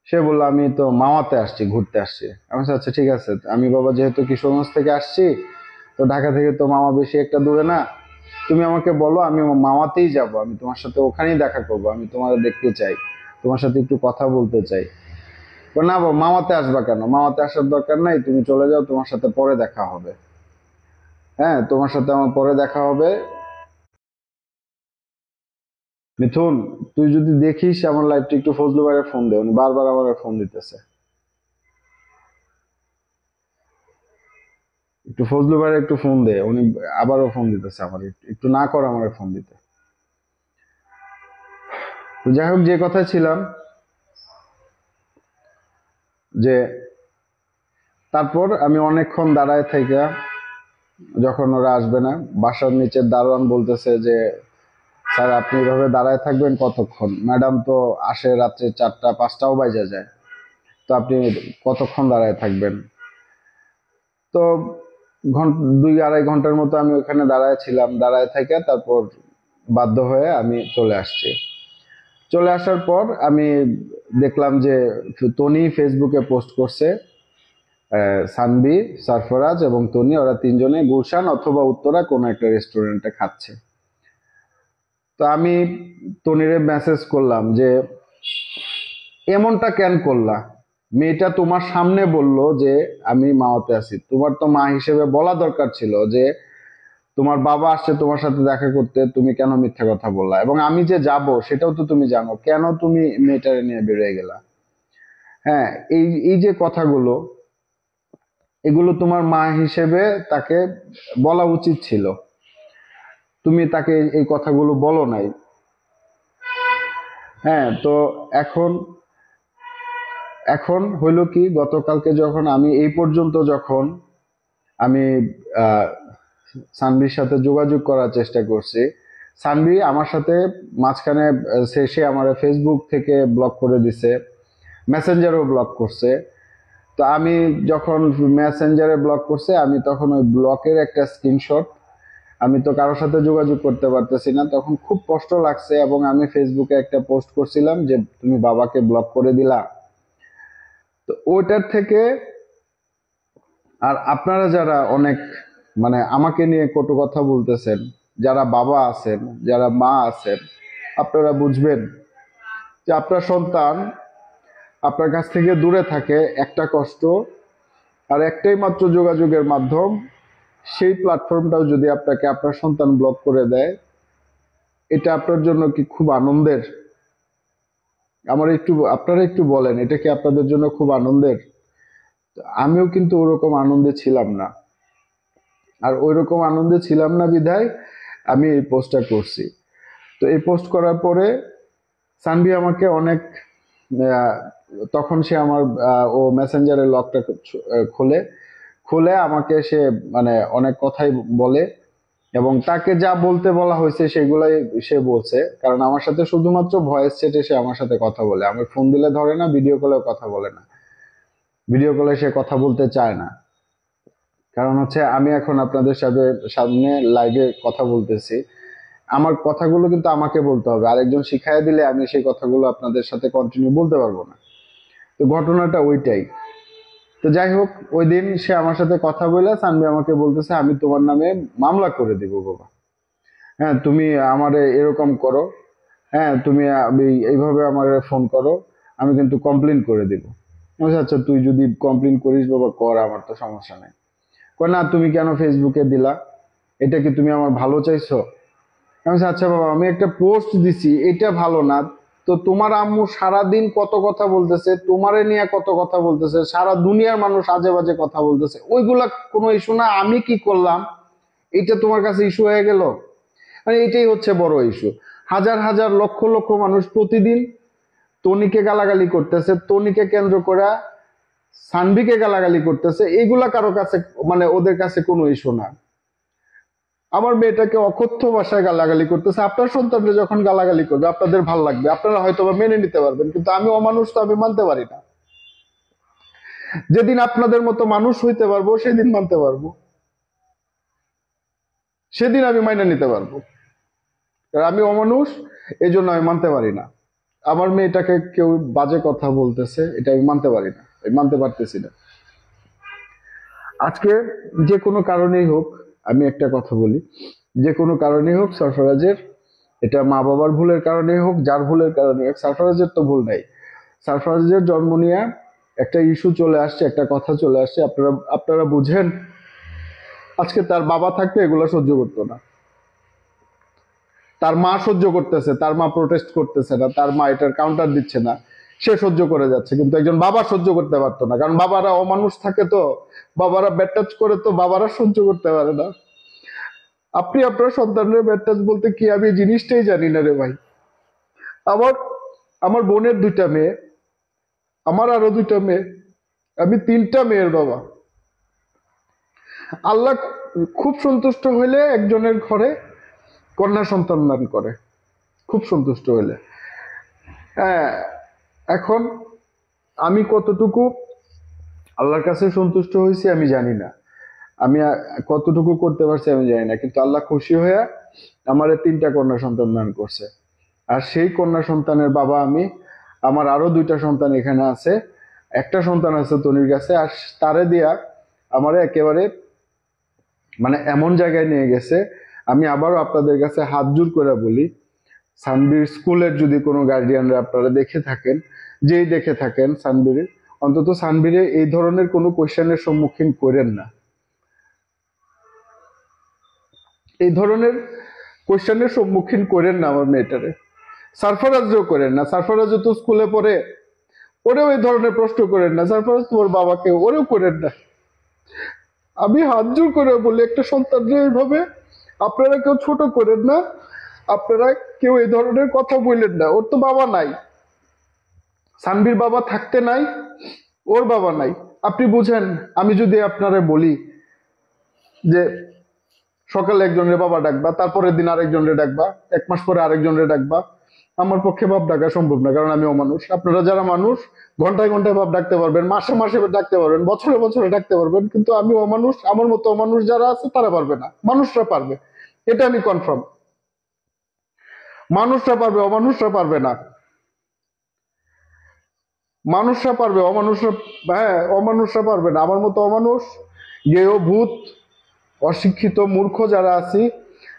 সে বললো আমি তো মামাতে আসছি, ঘুরতে আসছি। আমি বলছি আচ্ছা ঠিক আছে, আমি বাবা যেহেতু কিশোরগঞ্জ থেকে আসছি, তো ঢাকা থেকে তো মামা বেশি একটা দূরে না, তুমি আমাকে বলো, আমি মামাতেই যাব, আমি তোমার সাথে ওখানেই দেখা করব, আমি তোমার দেখতে চাই, তোমার সাথে একটু কথা বলতে চাই। বলে, না বাবা মামাতে আসবা কেন, মামাতে আসার দরকার নাই, তুমি চলে যাও, তোমার সাথে পরে দেখা হবে। হ্যাঁ, তোমার সাথে আমার পরে দেখা হবে। মিথুন, তুই যদি দেখিস আমার লাইভটা, একটু ফজলু ভাইয়ের ফোন দে, উনি বারবার আমার ফোন দিতেছে। একটু ফজলু ভাইয়ের একটু ফোন দে, উনি আবারও ফোন দিতেছে আমার, একটু না কর আমার ফোন দিতে। তো যাই হোক, যে কথা ছিলাম, যে তারপর আমি অনেকক্ষণ দাঁড়ায় থেকে, যখন ওরা আসবে না, বাসার নিচের দারোয়ান বলতেছে যে স্যার আপনি এভাবে দাঁড়ায় থাকবেন কতক্ষণ, ম্যাডাম তো আসে রাত্রে 4টা 5টাও বাজে যায়, তো আপনি কতক্ষণ দাঁড়ায় থাকবেন? তো 2-2.5 ঘন্টার মতো আমি ওখানে দাঁড়ায় ছিলাম, দাঁড়ায় থেকে তারপর বাধ্য হয়ে আমি চলে আসছি। চলে আসার পর আমি দেখলাম যে তনি ফেসবুকে পোস্ট করছে, সানভি, সারফরাজ এবং তনি, ওরা তিনজনে গুলশান অথবা উত্তরা কোনো একটা রেস্টুরেন্টে খাচ্ছে। তো আমি তনিরে মেসেজ করলাম যে এমনটা কেন করলা, মেয়েটা তোমার সামনে বলল যে আমি মাওয়াতে আছি, তোমার তো মা হিসেবে বলা দরকার ছিল যে তোমার বাবা আসছে তোমার সাথে দেখা করতে, তুমি কেন মিথ্যা কথা বললা, এবং আমি যে যাব সেটাও তো তুমি জানো, কেন তুমি মেয়েটারে নিয়ে বেরিয়ে গেলা? হ্যাঁ, এই এই যে কথাগুলো, এগুলো তোমার মা হিসেবে তাকে বলা উচিত ছিল, তুমি তাকে এই কথাগুলো বলো নাই। হ্যাঁ, তো এখন এখন হইল কি, গতকালকে যখন আমি এই পর্যন্ত, যখন আমি আহ সানভির সাথে যোগাযোগ করার চেষ্টা করছি, সানভি আমার সাথে মাঝখানে সে আমার ফেসবুক থেকে ব্লক করে দিছে, মেসেঞ্জারও ব্লক করছে। তো আমি যখন মেসেঞ্জারে ব্লক করছে, আমি তখন ওই ব্লকের একটা স্ক্রিনশট, আমি তো কারোর সাথে যোগাযোগ করতে পারতেছি না, তখন খুব কষ্ট লাগছে, এবং আমি ফেসবুকে একটা পোস্ট করছিলাম যে তুমি বাবাকে ব্লক করে দিলা। তো ওইটার থেকে, আর আপনারা যারা অনেক মানে আমাকে নিয়ে কটু কথা বলতেছেন, যারা বাবা আছেন, যারা মা আছেন, আপনারা বুঝবেন যে আপনার সন্তান আপনার কাছ থেকে দূরে থাকে, একটা কষ্ট, আর একটাই মাত্র যোগাযোগের মাধ্যম, সেই প্ল্যাটফর্মটাও যদি আপনাকে আপনার সন্তান ব্লক করে দেয়, এটা আপনার জন্য কি খুব আনন্দের? আমার একটু, আপনারা একটু বলেন, এটা কি আপনাদের জন্য খুব আনন্দের? আমিও কিন্তু ওরকম আনন্দে ছিলাম না, আর ওই রকম আনন্দে ছিলাম না বিধায় আমি এই পোস্টটা করছি। তো এই পোস্ট করার পরে সানভি আমাকে অনেক, আহ, তখন সে আমার ও মেসেঞ্জারের লকটা খোলে, খুলে আমাকে সে মানে অনেক কথাই বলে, এবং তাকে যা বলতে বলা হয়েছে সেগুলাই সে বলছে, কারণ আমার সাথে শুধুমাত্র ভয়েস চ্যাটে সে আমার সাথে কথা বলে, আমার ফোন দিলে ধরে না, ভিডিও কলেও কথা বলে না, ভিডিও কলে সে কথা বলতে চায় না। কারণ হচ্ছে আমি এখন আপনাদের সাথে সামনে লাইভে কথা বলতেছি, আমার কথাগুলো কিন্তু আমাকে বলতে হবে, আরেকজন শিখাইয়া দিলে আমি সেই কথাগুলো আপনাদের সাথে কন্টিনিউ বলতে পারবো না। তো ঘটনাটা ওইটাই। তো যাই হোক, ওই দিন সে আমার সাথে কথা বলে সানভি আমাকে বলতেছে আমি তোমার নামে মামলা করে দিব বাবা, হ্যাঁ তুমি আমারে এরকম করো, হ্যাঁ তুমি এইভাবে আমার ফোন করো, আমি কিন্তু কমপ্লেন করে দিব। আমি বলছি, আচ্ছা তুই যদি কমপ্লেন করিস বাবা কর, আমার তো সমস্যা নেই। কয় না, তুমি কেন ফেসবুকে দিলা, এটা কি তুমি আমার ভালো চাইছো? আমি বলছি, আচ্ছা বাবা আমি একটা পোস্ট দিছি, এটা ভালো না, তো তোমার আম্মু সারাদিন কত কথা বলতেছে, তোমারে নিয়ে কত কথা বলতেছে, সারা দুনিয়ার মানুষ আজে বাজে কথা বলতেছে, ওইগুলা কোনো ইস্যু না, আমি কি করলাম এটা তোমার কাছে ইস্যু হয়ে গেল? মানে এটাই হচ্ছে বড় ইস্যু। হাজার হাজার লক্ষ লক্ষ মানুষ প্রতিদিন তনিকে গালাগালি করতেছে, তনিকে কেন্দ্র করে সানভিকে গালাগালি করতেছে। এগুলা কারো কাছে মানে ওদের কাছে কোনো ইস্যু না। আমার মেয়েটাকে অকথ্য ভাষায় গালাগালি করতেছে, আপনার সন্তানরা যখন গালাগালি করবে আপনাদের ভাল লাগবে, আপনারা হয়তো বা মেনে নিতে পারবেন, কিন্তু আমি অমানুষ তো আমি মানতে পারি না। যেদিন আপনাদের মতো মানুষ হইতে পারবো সেদিন মানতে পারবো, সেদিন আমি মাইনে নিতে পারবো। আমি অমানুষ, এই জন্য আমি মানতে পারি না। আমার মেয়েটাকে কেউ বাজে কথা বলতেছে, এটা আমি মানতে পারি না, আমি মানতে পারতেছি না। আজকে যে কোনো কারণেই হোক, আমি একটা কথা বলি, যে কোনো কারণেই হোক সরফরাজের, এটা মা বাবার ভুলের কারণেই হোক, যার ভুলের কারণে হোক, সরফরাজের তো ভুল নাই। সরফরাজের জন্ম নিয়ে একটা ইস্যু চলে আসছে, একটা কথা চলে আসছে, আপনারা বুঝেন। আজকে তার বাবা থাকতে এগুলো সহ্য করতো না, তার মা সহ্য করতেছে, তার মা প্রোটেস্ট করতেছে না, তার মা এটার কাউন্টার দিচ্ছে না, সে সহ্য করে যাচ্ছে। কিন্তু একজন বাবা সহ্য করতে পারতো না, কারণ বাবারা অমানুষ থাকে, তো বাবারা ব্যাড টাচ করে, তো বাবারা সহ্য করতে পারে না। আপনি আপনার সন্তানের ব্যাড টাচ বলতে কি, আমি জিনিসটাই জানি না রে ভাই। আমার আমার বোনের 2টা মেয়ে, আমার আরো 2টা মেয়ে, আমি 3টা মেয়ের বাবা। আল্লাহ খুব সন্তুষ্ট হইলে একজনের ঘরে কন্যা সন্তান দান করে, খুব সন্তুষ্ট হইলে। হ্যাঁ, এখন আমি কতটুকু আল্লাহর কাছে সন্তুষ্ট হয়েছি আমি জানি না, আমি কতটুকু করতে পারছি আমি জানি না, কিন্তু আল্লাহ খুশি হয়ে আমার 3টা কন্যা সন্তান দান করছে। আর সেই কন্যা সন্তানের বাবা আমি। আমার আরো 2টা সন্তান এখানে আছে, একটা সন্তান আছে তনির কাছে, আর তারে দিয়া আমারে একেবারে মানে এমন জায়গায় নিয়ে গেছে। আমি আবারও আপনাদের কাছে হাত জোর করে বলি, সানবীর স্কুলের যদি কোনো গার্ডিয়ানরা আপনারা দেখে থাকেন, যেই দেখে থাকেন সানবীর, অন্তত সানবীরে এই ধরনের কোনো কোয়েশ্চেনের সম্মুখীন করেন না, এই ধরনের কোয়েশ্চেনের সম্মুখীন করেন না আমার মেয়েটারে। সারফরাজও করেন না, সারফরাজও তো স্কুলে পড়ে, ওরেও এই ধরনের প্রশ্ন করেন না। সারফরাজ তোমার বাবাকে ওরেও করেন না। আমি হাত জোর করে বলি, একটা সন্তানকে এইভাবে আপনারা কেউ ছোট করেন না, আপনারা কেউ এই ধরনের কথা বললেন না। ওর তো বাবা নাই, সানভীর বাবা থাকতে নাই, ওর বাবা নাই। আপনি বুঝেন, আমি যদি আপনারে বলি যে সকালে একজনের বাবা ডাকবা, তারপরের দিন আরেকজনের ডাকবা, 1 মাস পরে আরেকজনের ডাকবা, আমার পক্ষে বাপ ডাকা সম্ভব না, কারণ আমি অমানুষ। আপনারা যারা মানুষ ঘন্টায় ঘন্টায় বাপ ডাকতে পারবেন, মাসে মাসে ডাকতে পারবেন, বছরে বছরে ডাকতে পারবেন, কিন্তু আমি অমানুষ, আমার মতো অমানুষ যারা আছে তারা পারবে না। মানুষরা পারবে, এটা আমি কনফার্ম। মানুষরা পারবে, অমানুষরা পারবে না। মানুষরা পারবে, অমানুষরা, হ্যাঁ অমানুষরা পারবে না। আমার মতো অমানুষ, গেয়, ভূত, অশিক্ষিত, মূর্খ যারা আছি,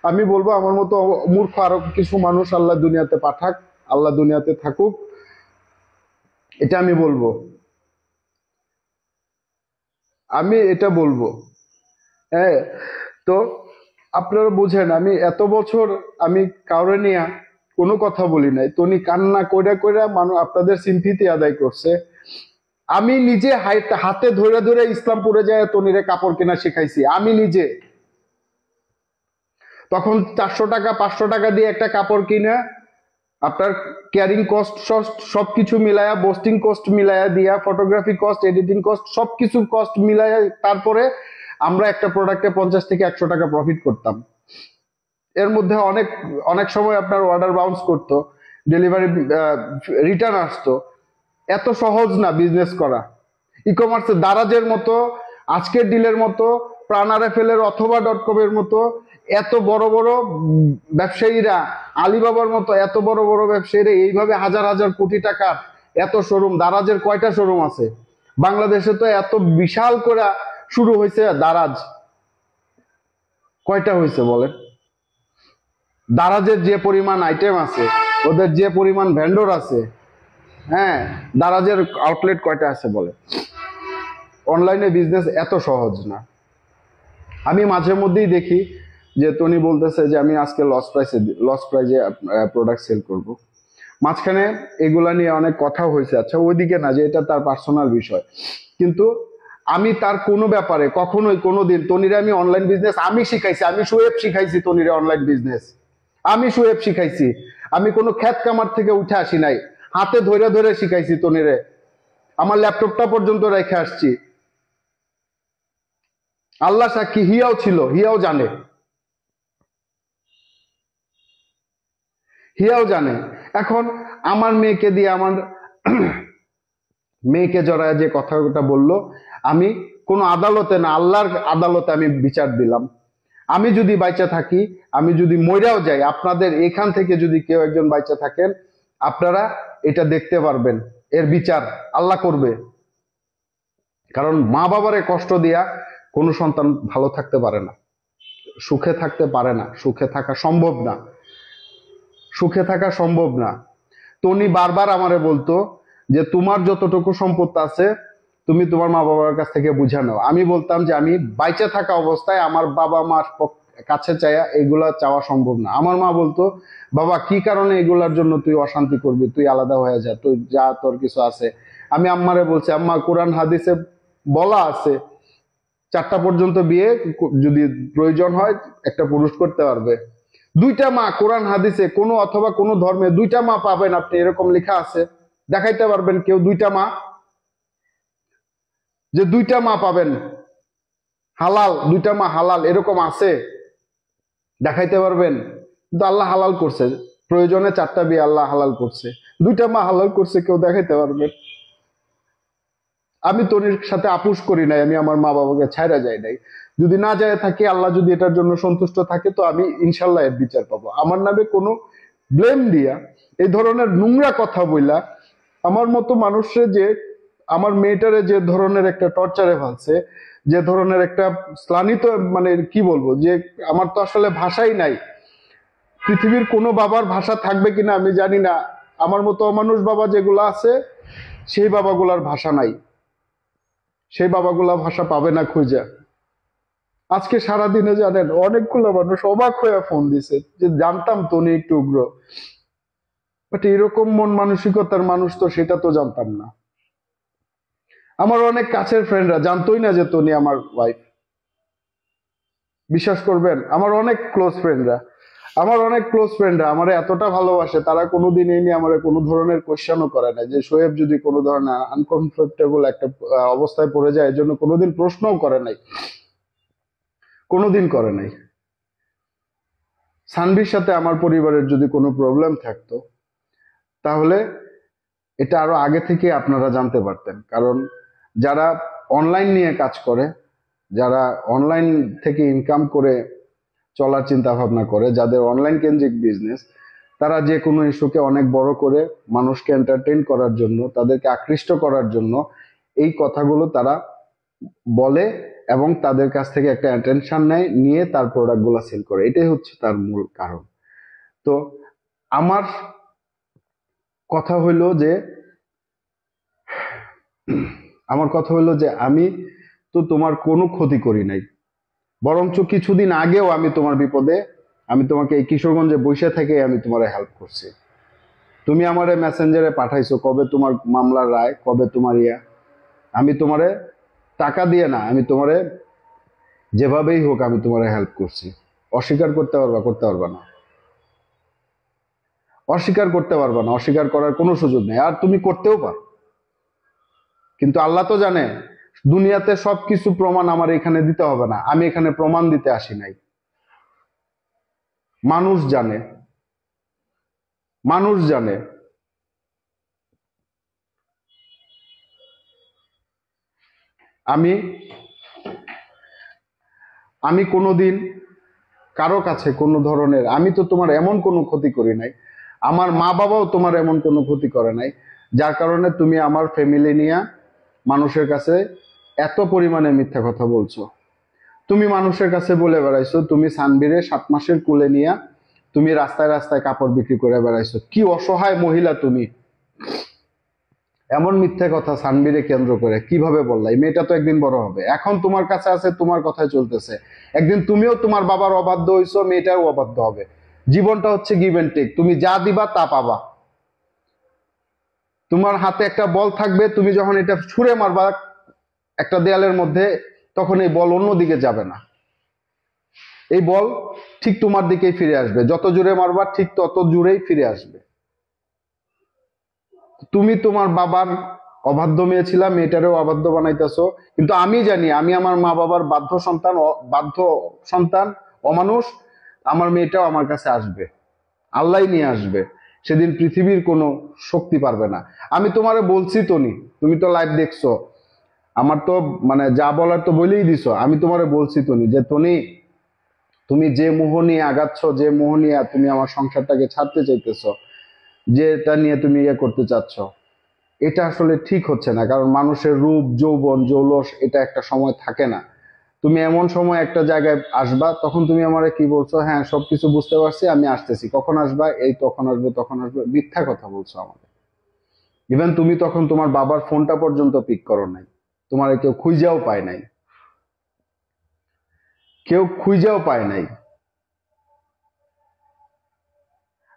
আমি বলবো আমার মতো মূর্খ আরো কিছু মানুষ আল্লাহ দুনিয়াতে পাঠাক, আল্লাহ দুনিয়াতে থাকুক, এটা আমি বলবো, আমি এটা বলবো। হ্যাঁ, তো আপনারা বুঝেন, আমি এত বছর আমি কাউরে নিয়ে কোনো কথা বলি নাই। তনি কান্না কইরা কইরা মানুষ আপনাদের সিম্পিতি আদায় করছে। আমি নিজে হাতে ধরে ধরে ইসলামপুরে যায় তনিরে কাপড় কেনা শিখাইছি, আমি নিজে। তখন 400 টাকা 500 টাকা দিয়ে একটা কাপড় কিনা, আপনার ক্যারিং কস্ট সবকিছু মিলায়া, বোস্টিং কস্ট মিলায়া দিয়া, ফটোগ্রাফি কস্ট, এডিটিং কস্ট, সবকিছু কস্ট মিলায়া, তারপরে আমরা একটা প্রোডাক্টে 50 থেকে 100 টাকা প্রফিট করতাম। এর মধ্যে অনেক অনেক সময় আপনার অর্ডার বাউন্স করতো, ডেলিভারি রিটার্ন আসতো। এত সহজ না বিজনেস করা। ই কমার্সে দারাজের মতো, আজকের ডিলের মতো, প্রাণারেফেলের অথবা .com এর মতো এত বড় বড় ব্যবসায়ীরা, আলিবাবার মতো এত বড় বড় ব্যবসায়ীরা এইভাবে হাজার হাজার কোটি টাকার এত শোরুম, দারাজের কয়টা শোরুম আছে বাংলাদেশে? তো এত বিশাল করে শুরু হয়েছে দারাজ, কয়টা হয়েছে বলেন? দারাজের যে পরিমাণ আইটেম আছে, ওদের যে পরিমাণ ভেন্ডর আছে, হ্যাঁ, দারাজের আউটলেট কয়টা আছে বলে? অনলাইনে বিজনেস এত সহজ না। আমি মাঝে মধ্যেই দেখি যে তনি বলতেছে যে আমি আজকে লস প্রাইজে প্রোডাক্ট সেল করব। মাঝখানে এগুলা নিয়ে অনেক কথা হয়েছে, আচ্ছা ওইদিকে না, যে এটা তার পার্সোনাল বিষয়, কিন্তু আমি তার কোনো ব্যাপারে কখনোই কোনোদিন তনিরে আমি অনলাইন বিজনেস আমি শিখাইছি, আমি শোয়েব শিখাইছি তনিরে অনলাইন বিজনেস, আমি শোয়েব শিখাইছি। আমি কোনো খ্যাত কামার থেকে উঠে আসি নাই, হাতে ধরে ধরে শিখাইছি তনিরে, আমার ল্যাপটপটা পর্যন্ত রেখে আসছি। আল্লাহ সাক্ষী, হিয়াও ছিল, হিয়াও জানে, হিয়াও জানে। এখন আমার মেয়েকে দিয়ে, আমার মেয়েকে জড়ায় যে কথাটা বললো, আমি কোনো আদালতে না, আল্লাহর আদালতে আমি বিচার দিলাম। আমি যদি বাইচা থাকি, আমি যদি মইরাও যাই, আপনাদের এখান থেকে যদি কেউ একজন বাইচা থাকেন, আপনারা এটা দেখতে পারবেন, এর বিচার আল্লাহ করবে। কারণ মা বাবারে কষ্ট দিয়া কোনো সন্তান ভালো থাকতে পারে না, সুখে থাকতে পারে না, সুখে থাকা সম্ভব না, সুখে থাকা সম্ভব না। তো উনি বারবার আমারে বলতো যে তোমার যতটুকু সম্পদ আছে তুমি তোমার মা বাবার কাছ থেকে বুঝে নাও। আমি বলতাম যে আমি বাইচা থাকা অবস্থায় আমার বাবা মার কাছে চাইয়া এগুলা চাওয়া সম্ভব না। আমার মা বলতো, বাবা কি কারণে এগুলার জন্য তুই অশান্তি করবি, তুই আলাদা হয়ে যা, তুই যা, তোর কিছু আছে। আমি আম্মারে বলছি, আম্মা কোরআন হাদিসে বলা আছে 4টা পর্যন্ত বিয়ে যদি প্রয়োজন হয় একটা পুরুষ করতে পারবে। 2টা মা কোরআন হাদিসে কোনো অথবা কোনো ধর্মে 2টা মা পাবেন আপনি, এরকম লেখা আছে? দেখাইতে পারবেন কেউ 2টা মা? যে 2টা মা পাবেন হালাল, 2টা মা হালাল, এরকম আছে? দেখাইতে পারবেন? কিন্তু আল্লাহ হালাল করছে, প্রয়োজনে 4টা বিয়ে আল্লাহ হালাল করছে, 2টা মা হালাল করছে, কেউ দেখাইতে পারবেন? আমি তনির সাথে আপুস করি নাই, আমি আমার মা বাবাকে ছাইরা যাই নাই। যদি না যায় থাকি, আল্লাহ যদি এটার জন্য সন্তুষ্ট থাকে, তো আমি ইনশাল্লাহ এর বিচার পাবো। আমার নামে কোনো ব্লেম দিয়া, এই ধরনের নোংরা কথা বইলা আমার মতো মানুষের, যে আমার মেয়েটারে যে ধরনের একটা টর্চারে ফেলছে, যে ধরনের একটা স্লানিত, মানে কি বলবো, যে আমার তো আসলে ভাষাই নাই। পৃথিবীর কোনো বাবার ভাষা থাকবে কিনা আমি জানি না, আমার মতো অমানুষ বাবা যেগুলো আছে, সেই বাবাগুলার ভাষা নাই, সেই বাবাগুলা ভাষা পাবে না খুঁজা। আজকে সারাদিনে জানেন অনেকগুলো মানুষ অবাক হয়ে ফোন দিছে যে জানতাম তনি একটু উগ্র, বাট এরকম মন মানসিকতার মানুষ তো সেটা তো জানতাম না। আমার অনেক কাছের ফ্রেন্ডরা জানতোই না যে তনি আমার ওয়াইফ। বিশ্বাস করবেন, আমার অনেক ক্লোজ ফ্রেন্ডরা, আমার এতটা ভালোবাসে, তারা কোনোদিন এই নিয়ে আমার কোনো ধরনের কোয়েশ্চেনও করে না যে শোয়েব যদি কোনো ধরনের আনকমফোর্টেবল একটা অবস্থায় পড়ে যায়, এর জন্য কোনোদিন প্রশ্নও করে নাই, কোনোদিন করে নাই। সানভির সাথে আমার পরিবারের যদি কোনো প্রবলেম থাকতো, তাহলে এটা আরো আগে থেকে আপনারা জানতে পারতেন। কারণ যারা অনলাইন নিয়ে কাজ করে, যারা অনলাইন থেকে ইনকাম করে চলার চিন্তা ভাবনা করে, যাদের অনলাইন কেন্দ্রিক বিজনেস, তারা যে কোনো ইস্যুকে অনেক বড় করে মানুষকে এন্টারটেইন করার জন্য, তাদেরকে আকৃষ্ট করার জন্য এই কথাগুলো তারা বলে এবং তাদের কাছ থেকে একটা অ্যাটেনশন নেয়, নিয়ে তার প্রোডাক্টগুলো সেল করে। এটাই হচ্ছে তার মূল কারণ। তো আমার কথা হইলো যে আমি তো তোমার কোনো ক্ষতি করি নাই, বরঞ্চ কিছুদিন আগেও আমি তোমার বিপদে, আমি তোমাকে এই কিশোরগঞ্জে বসে থেকে আমি তোমার হেল্প করছি। তুমি আমারে মেসেঞ্জারে পাঠাইছো কবে তোমার মামলার রায়, কবে তোমার আমি তোমারে টাকা দিয়ে না, আমি তোমারে যেভাবেই হোক আমি তোমারে হেল্প করছি। অস্বীকার করতে পারবা? করতে পারবা না, অস্বীকার করতে পারবা না, অস্বীকার করার কোনো সুযোগ নেই। আর তুমি করতেও পারো, কিন্তু আল্লাহ তো জানে দুনিয়াতে সবকিছু প্রমাণ আমার এখানে দিতে হবে না, আমি এখানে প্রমাণ দিতে আসি নাই। মানুষ জানে, মানুষ জানে। আমি আমি কোনোদিন কারো কাছে কোনো ধরনের, আমি তো তোমার এমন কোনো ক্ষতি করি নাই, আমার মা বাবাও তোমার এমন কোনো ক্ষতি করে নাই, যার কারণে তুমি আমার ফ্যামিলি নিয়ে মানুষের কাছে এত পরিমাণে মিথ্যা কথা বলছো। তুমি মানুষের কাছে বলে বেড়াইছো তুমি সানবীরে 7 মাসের কুলে নিয়ে তুমি রাস্তায় রাস্তায় কাপড় বিক্রি করে বেড়াইছো। কি অসহায় মহিলা তুমি! এমন মিথ্যে কথা সানবীরে কেন্দ্র করে কিভাবে বললা? এই মেয়েটা তো একদিন বড় হবে, এখন তোমার কাছে আছে, তোমার কথাই চলতেছে, একদিন তুমিও তোমার বাবার অবাধ্য হইছো, মেয়েটাও অবাধ্য হবে। জীবনটা হচ্ছে গিভ এন্ড টেক, তুমি যা দিবা তা পাবা। তোমার হাতে একটা বল থাকবে, তুমি যখন এটা ছুঁড়ে মারবা একটা দেয়ালের মধ্যে, তখন এই বল অন্যদিকে যাবে না। এই বল ঠিক তোমার দিকেই ফিরে আসবে, যত জোরে মারবা ঠিক তত জোরেই ফিরে আসবে। তুমি তোমার বাবার অবাধ্য মেয়ে ছিলা, মেয়েটারেও অবাধ্য বানাইতেছো। কিন্তু আমি জানি আমি আমার মা বাবার বাধ্য সন্তান, বাধ্য সন্তান, অমানুষ। আমার মেয়েটাও আমার কাছে আসবে, আল্লাহ নিয়ে আসবে। সেদিন পৃথিবীর কোনো শক্তি পারবে না। আমি তোমারে বলছি তো নি, তুমি তো লাইভ দেখছো, আমার তো মানে যা বলার তো বলেই দিছো। আমি তোমারে বলছি তো নি যে তনি, তুমি যে মোহ নিয়ে আগাচ্ছ, যে মোহ নিয়ে তুমি আমার সংসারটাকে ছাড়তে চাইতেছো, যেটা নিয়ে তুমি ইয়ে করতে চাচ্ছ, এটা আসলে ঠিক হচ্ছে না। কারণ মানুষের রূপ যৌবন জৌলস এটা একটা সময় থাকে না। তুমি এমন সময় একটা জায়গায় আসবা, তখন তুমি আমারে কি বলছো, হ্যাঁ সবকিছু বুঝতে পারছি, আমি আসতেছি। কখন আসবা? এই তখন আসবে, তখন আসবে, মিথ্যা কথা বলছো আমাকে। ইভেন তুমি তখন তোমার বাবার ফোনটা পর্যন্ত পিক করো নাই, তোমার কেউ খুঁজাও পায় নাই, কেউ খুঁজাও পায় নাই।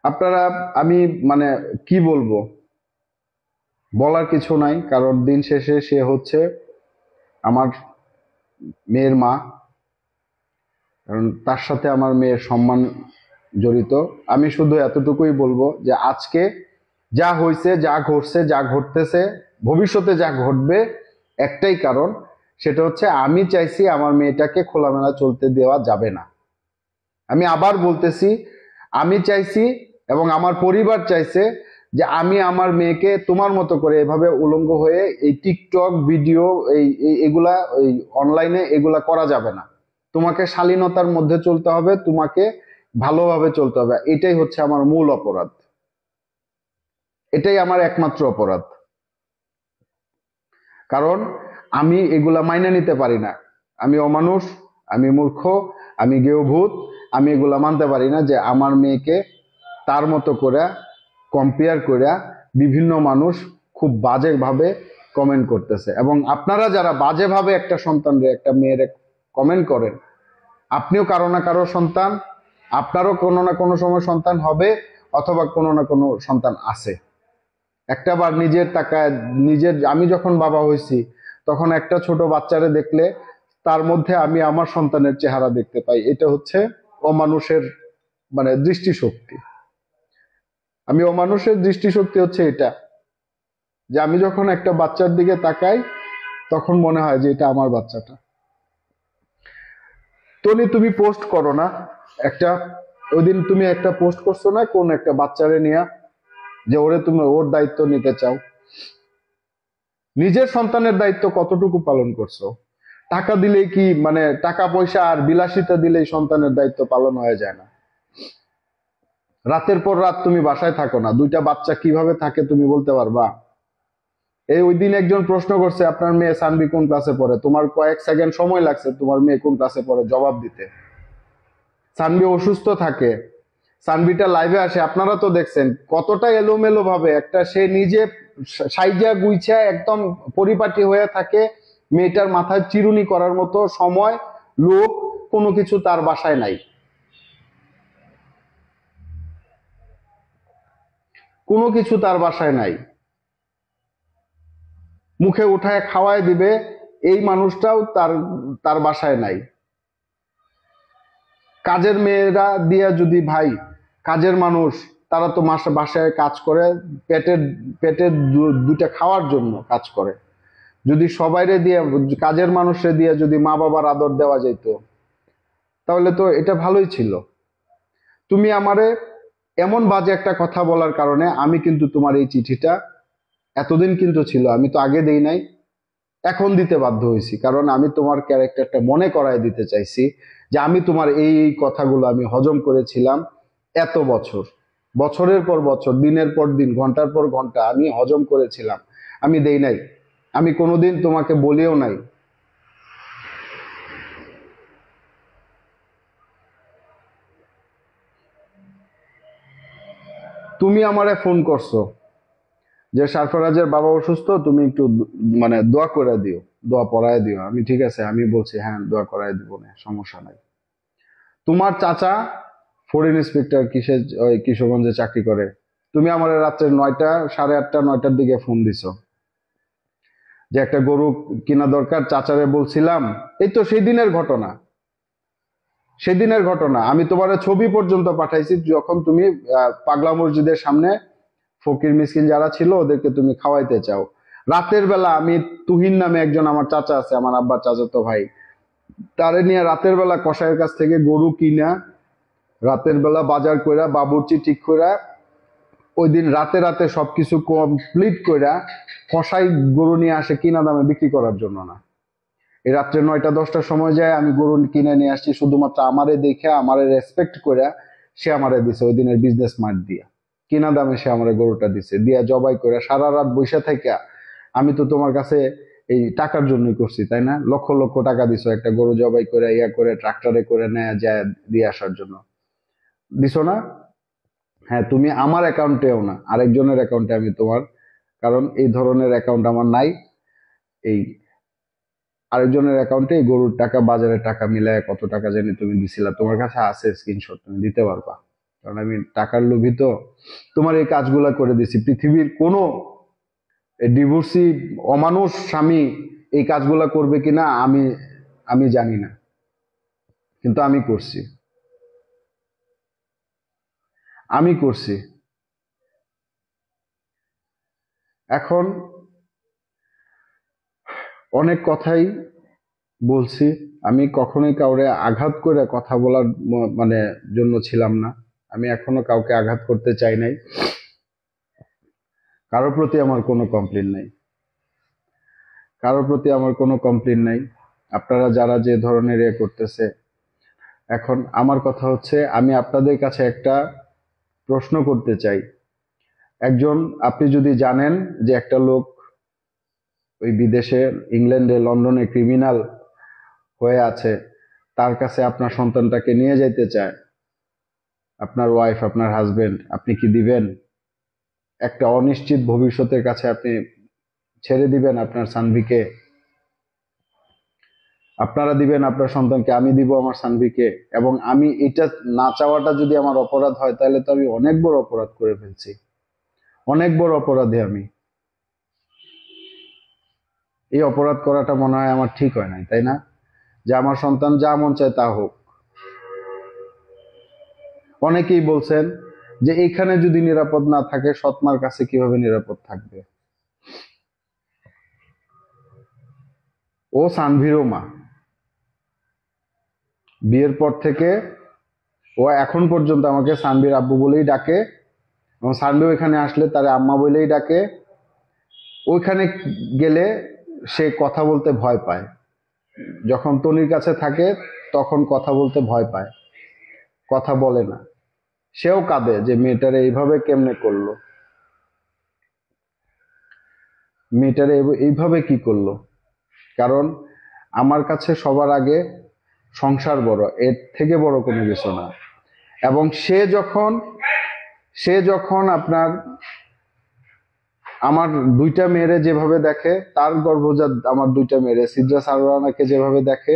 আপনারা, আমি মানে কি বলবো, বলার কিছু নাই। কারণ দিন শেষে সে হচ্ছে আমার মেয়ের মা, কারণ তার সাথে আমার মেয়ের সম্মান জড়িত। আমি শুধু এতটুকুই বলবো যে আজকে যা হয়েছে, যা ঘটছে, যা ঘটতেছে, ভবিষ্যতে যা ঘটবে, একটাই কারণ, সেটা হচ্ছে আমি চাইছি আমার মেয়েটাকে খোলামেলা চলতে দেওয়া যাবে না। আমি আবার বলতেছি, আমি চাইছি এবং আমার পরিবার চাইছে যে আমি আমার মেয়েকে তোমার মতো করে এভাবে উলঙ্গ হয়ে এই টিকটক ভিডিও এগুলা এই অনলাইনে এগুলা করা যাবে না। তোমাকে শালীনতার মধ্যে চলতে হবে, তোমাকে ভালোভাবে চলতে হবে। এটাই হচ্ছে আমার মূল অপরাধ, এটাই আমার একমাত্র অপরাধ। কারণ আমি এগুলা মাইনে নিতে পারি না। আমি অমানুষ, আমি মূর্খ, আমি গেয়ভূত। আমি এগুলা মানতে পারি না যে আমার মেয়েকে তার মতো করে কম্পেয়ার করে বিভিন্ন মানুষ খুব বাজেভাবে কমেন্ট করতেছে। এবং আপনারা যারা বাজেভাবে একটা সন্তানরে, একটা মেয়ের কমেন্ট করেন, আপনিও কারো না কারো সন্তান, আপনারও কোনো না কোনো সময় সন্তান হবে, অথবা কোনো না কোনো সন্তান আছে। একটা বার নিজের টাকায় নিজের, আমি যখন বাবা হয়েছি তখন একটা ছোট বাচ্চারে দেখলে তার মধ্যে আমি আমার সন্তানের চেহারা দেখতে পাই। এটা হচ্ছে অমানুষের মানে দৃষ্টিশক্তি। আমি অমানুষের দৃষ্টিশক্তি হচ্ছে এটা, যে আমি যখন একটা বাচ্চার দিকে তাকাই তখন মনে হয় যে এটা আমার বাচ্চাটা। তনি, তুমি পোস্ট করো না একটা, ওই দিন তুমি একটা পোস্ট করছো না কোন একটা বাচ্চারে নিয়ে, যে ওরে তুমি ওর দায়িত্ব নিতে চাও। নিজের সন্তানের দায়িত্ব কতটুকু পালন করছো? টাকা দিলেই কি মানে টাকা পয়সা আর বিলাসিতা দিলেই সন্তানের দায়িত্ব পালন হয়ে যায় না। রাতের পর রাত তুমি বাসায় থাকো না, দুইটা বাচ্চা কিভাবে থাকে তুমি বলতে পারবা? এই ওই দিন একজন প্রশ্ন করছে আপনার মেয়ে সানবি কোন ক্লাসে পড়ে, তোমার কয়েক সেকেন্ড সময় লাগছে তোমার মেয়ে কোন ক্লাসে পড়ে জবাব দিতে। সানবি অসুস্থ থাকে, সানবিটা লাইভে আসে, আপনারা তো দেখছেন কতটা এলোমেলো ভাবে একটা, সে নিজে সাইজা গুইছা একদম পরিপাটি হয়ে থাকে, মেয়েটার মাথায় চিরুনি করার মতো সময়, লোক, কোনো কিছু তার বাসায় নাই, কোনো কিছু তার বাসায় নাই। মুখে উঠায় খাওয়ায় দিবে এই মানুষটাও তার তার বাসায় নাই। কাজের মেয়েরা দিয়া যদি ভাই, কাজের মানুষ, তারা তো বাসায় কাজ করে পেটের পেটের দুটা খাওয়ার জন্য কাজ করে। যদি সবাইরে দিয়ে, কাজের মানুষরে দিয়ে যদি মা বাবার আদর দেওয়া যেত, তাহলে তো এটা ভালোই ছিল। তুমি আমারে এমন বাজে একটা কথা বলার কারণে আমি কিন্তু তোমার এই চিঠিটা, এতদিন কিন্তু ছিল, আমি তো আগে দেই নাই, এখন দিতে বাধ্য হয়েছি। কারণ আমি তোমার ক্যারেক্টারটা মনে করায় দিতে চাইছি যে আমি তোমার এই এই কথাগুলো আমি হজম করেছিলাম এত বছর, বছরের পর বছর, দিনের পর দিন, ঘন্টার পর ঘন্টা আমি হজম করেছিলাম। আমি দেই নাই, আমি কোনোদিন তোমাকে বলিও নাই। তুমি আমারে ফোন করছো যে সারফরাজের বাবা অসুস্থ, তুমি একটু মানে দোয়া করে দিও, দোয়া পড়ায় দিও। আমি ঠিক আছে, আমি বলছি হ্যাঁ দোয়া করায় দিব, না সমস্যা নাই। তোমার চাচা ফরেন ইন্সপেক্টর কিসের, ওই কিশোরগঞ্জে চাকরি করে। তুমি আমার রাত্রে 9টা, 8:30, 9টার দিকে ফোন দিছো যে একটা গরু কিনা দরকার, চাচারে বলছিলাম। এই তো সেই দিনের ঘটনা। সেদিনের ঘটনা, আমি তোমার ছবি পর্যন্ত পাঠাইছি যখন তুমি পাগলা মসজিদের সামনে ফকির মিসকিন যারা ছিল ওদেরকে তুমি খাওয়াইতে চাও। রাতের বেলা আমি তুহিন নামে একজন আমার চাচা আছে, আমার আব্বার চাচাতো ভাই, তারে নিয়ে রাতের বেলা কসাইয়ের কাছ থেকে গরু কিনা রাতের বেলা বাজার কইরা বাবুর্চি ঠিক কইরা ওই দিন রাতে রাতে সবকিছু কমপ্লিট কইরা কসাই গরু নিয়ে আসে কিনা দামে বিক্রি করার জন্য না। এই রাত্রে 9টা-10টার সময় যায় আমি গরু কিনে নিয়ে আসছি শুধুমাত্র আমারে দেখে আমারে রেসপেক্ট করে সে আমারে দিছে ওই দিনের বিজনেস মার্ট দিয়া কিনা দামে সে আমারে গরুটা দিছে দিয়া জবাই করে সারা রাত বসে থেকে আমি তো তোমার কাছে এই টাকার জন্যই করছি তাই না, লক্ষ লক্ষ টাকা দিছো একটা গরু জবাই করে ইয়া করে ট্রাক্টরে করে নেয় যায় দিয়ে আসার জন্য, দিছো না? হ্যাঁ, তুমি আমার অ্যাকাউন্টেও না আরেকজনের অ্যাকাউন্টে আমি তোমার, কারণ এই ধরনের অ্যাকাউন্ট আমার নাই, এই আরেকজনের অ্যাকাউন্টে গরুর টাকা বাজারের টাকা মিলায় কত টাকা জানি তুমি দিছিলা, তোমার কাছে আছে স্ক্রিনশট, তুমি দিতে পারবা, কারণ আমি টাকার লোভী তো তোমার এই কাজগুলা করে দিছি। পৃথিবীর কোনো ডিভোর্সি অমানুষ স্বামী এই কাজগুলা করবে কিনা আমি আমি জানি না, কিন্তু আমি করছি, আমি করছি। এখন অনেক কথাই বলছি, আমি কখনোই কাউরে আঘাত করে কথা বলার মানে জন্য ছিলাম না, আমি এখনো কাউকে আঘাত করতে চাই নাই, কারোর প্রতি আমার কোনো কমপ্লেন নাই, কারোর প্রতি আমার কোনো কমপ্লেন নাই। আপনারা যারা যে ধরনের এ করতেছে, এখন আমার কথা হচ্ছে আমি আপনাদের কাছে একটা প্রশ্ন করতে চাই। একজন, আপনি যদি জানেন যে একটা লোক ওই বিদেশে ইংল্যান্ডে লন্ডনে ক্রিমিনাল হয়ে আছে, তার কাছে আপনার সন্তানটাকে নিয়ে যাইতে চায়, আপনার ওয়াইফ আপনার হাজবেন্ড, আপনি কি দিবেন? একটা অনিশ্চিত ভবিষ্যতের কাছে আপনি ছেড়ে দিবেন আপনার সানভিকে? আপনারা দিবেন আপনার সন্তানকে, আমি দিব আমার সানভিকে? এবং আমি এটা না চাওয়াটা যদি আমার অপরাধ হয় তাহলে তো আমি অনেক বড় অপরাধ করে ফেলছি, অনেক বড় অপরাধী আমি। এই অপরাধ করাটা মনে হয় আমার ঠিক হয় নাই, তাই না? যে আমার সন্তান যা মন চায় তা হোক। অনেকেই বলছেন যে এইখানে যদি নিরাপদ না থাকে সৎমার কাছে কিভাবে নিরাপদ থাকবে? ও সানভিরও মা, বিয়ের পর থেকে ও এখন পর্যন্ত আমাকে সানভির আব্বু বলেই ডাকে, এবং সানভি ওইখানে আসলে তারে আম্মা বলেই ডাকে। ওইখানে গেলে সে কথা বলতে ভয় পায়, যখন তনির কাছে থাকে তখন কথা বলতে ভয় পায়, কথা বলে না, সেও কাঁদে যে মেয়েটারে এইভাবে কেমনে করলো, মেয়েটারে এইভাবে কি করলো। কারণ আমার কাছে সবার আগে সংসার বড়, এর থেকে বড় কোনো কিছু না। এবং সে যখন আপনার আমার দুইটা মেয়েরে যেভাবে দেখে, তার গর্ভজাত আমার দুইটা মেয়েরে সিদ্রা সারওয়ানাকে যেভাবে দেখে,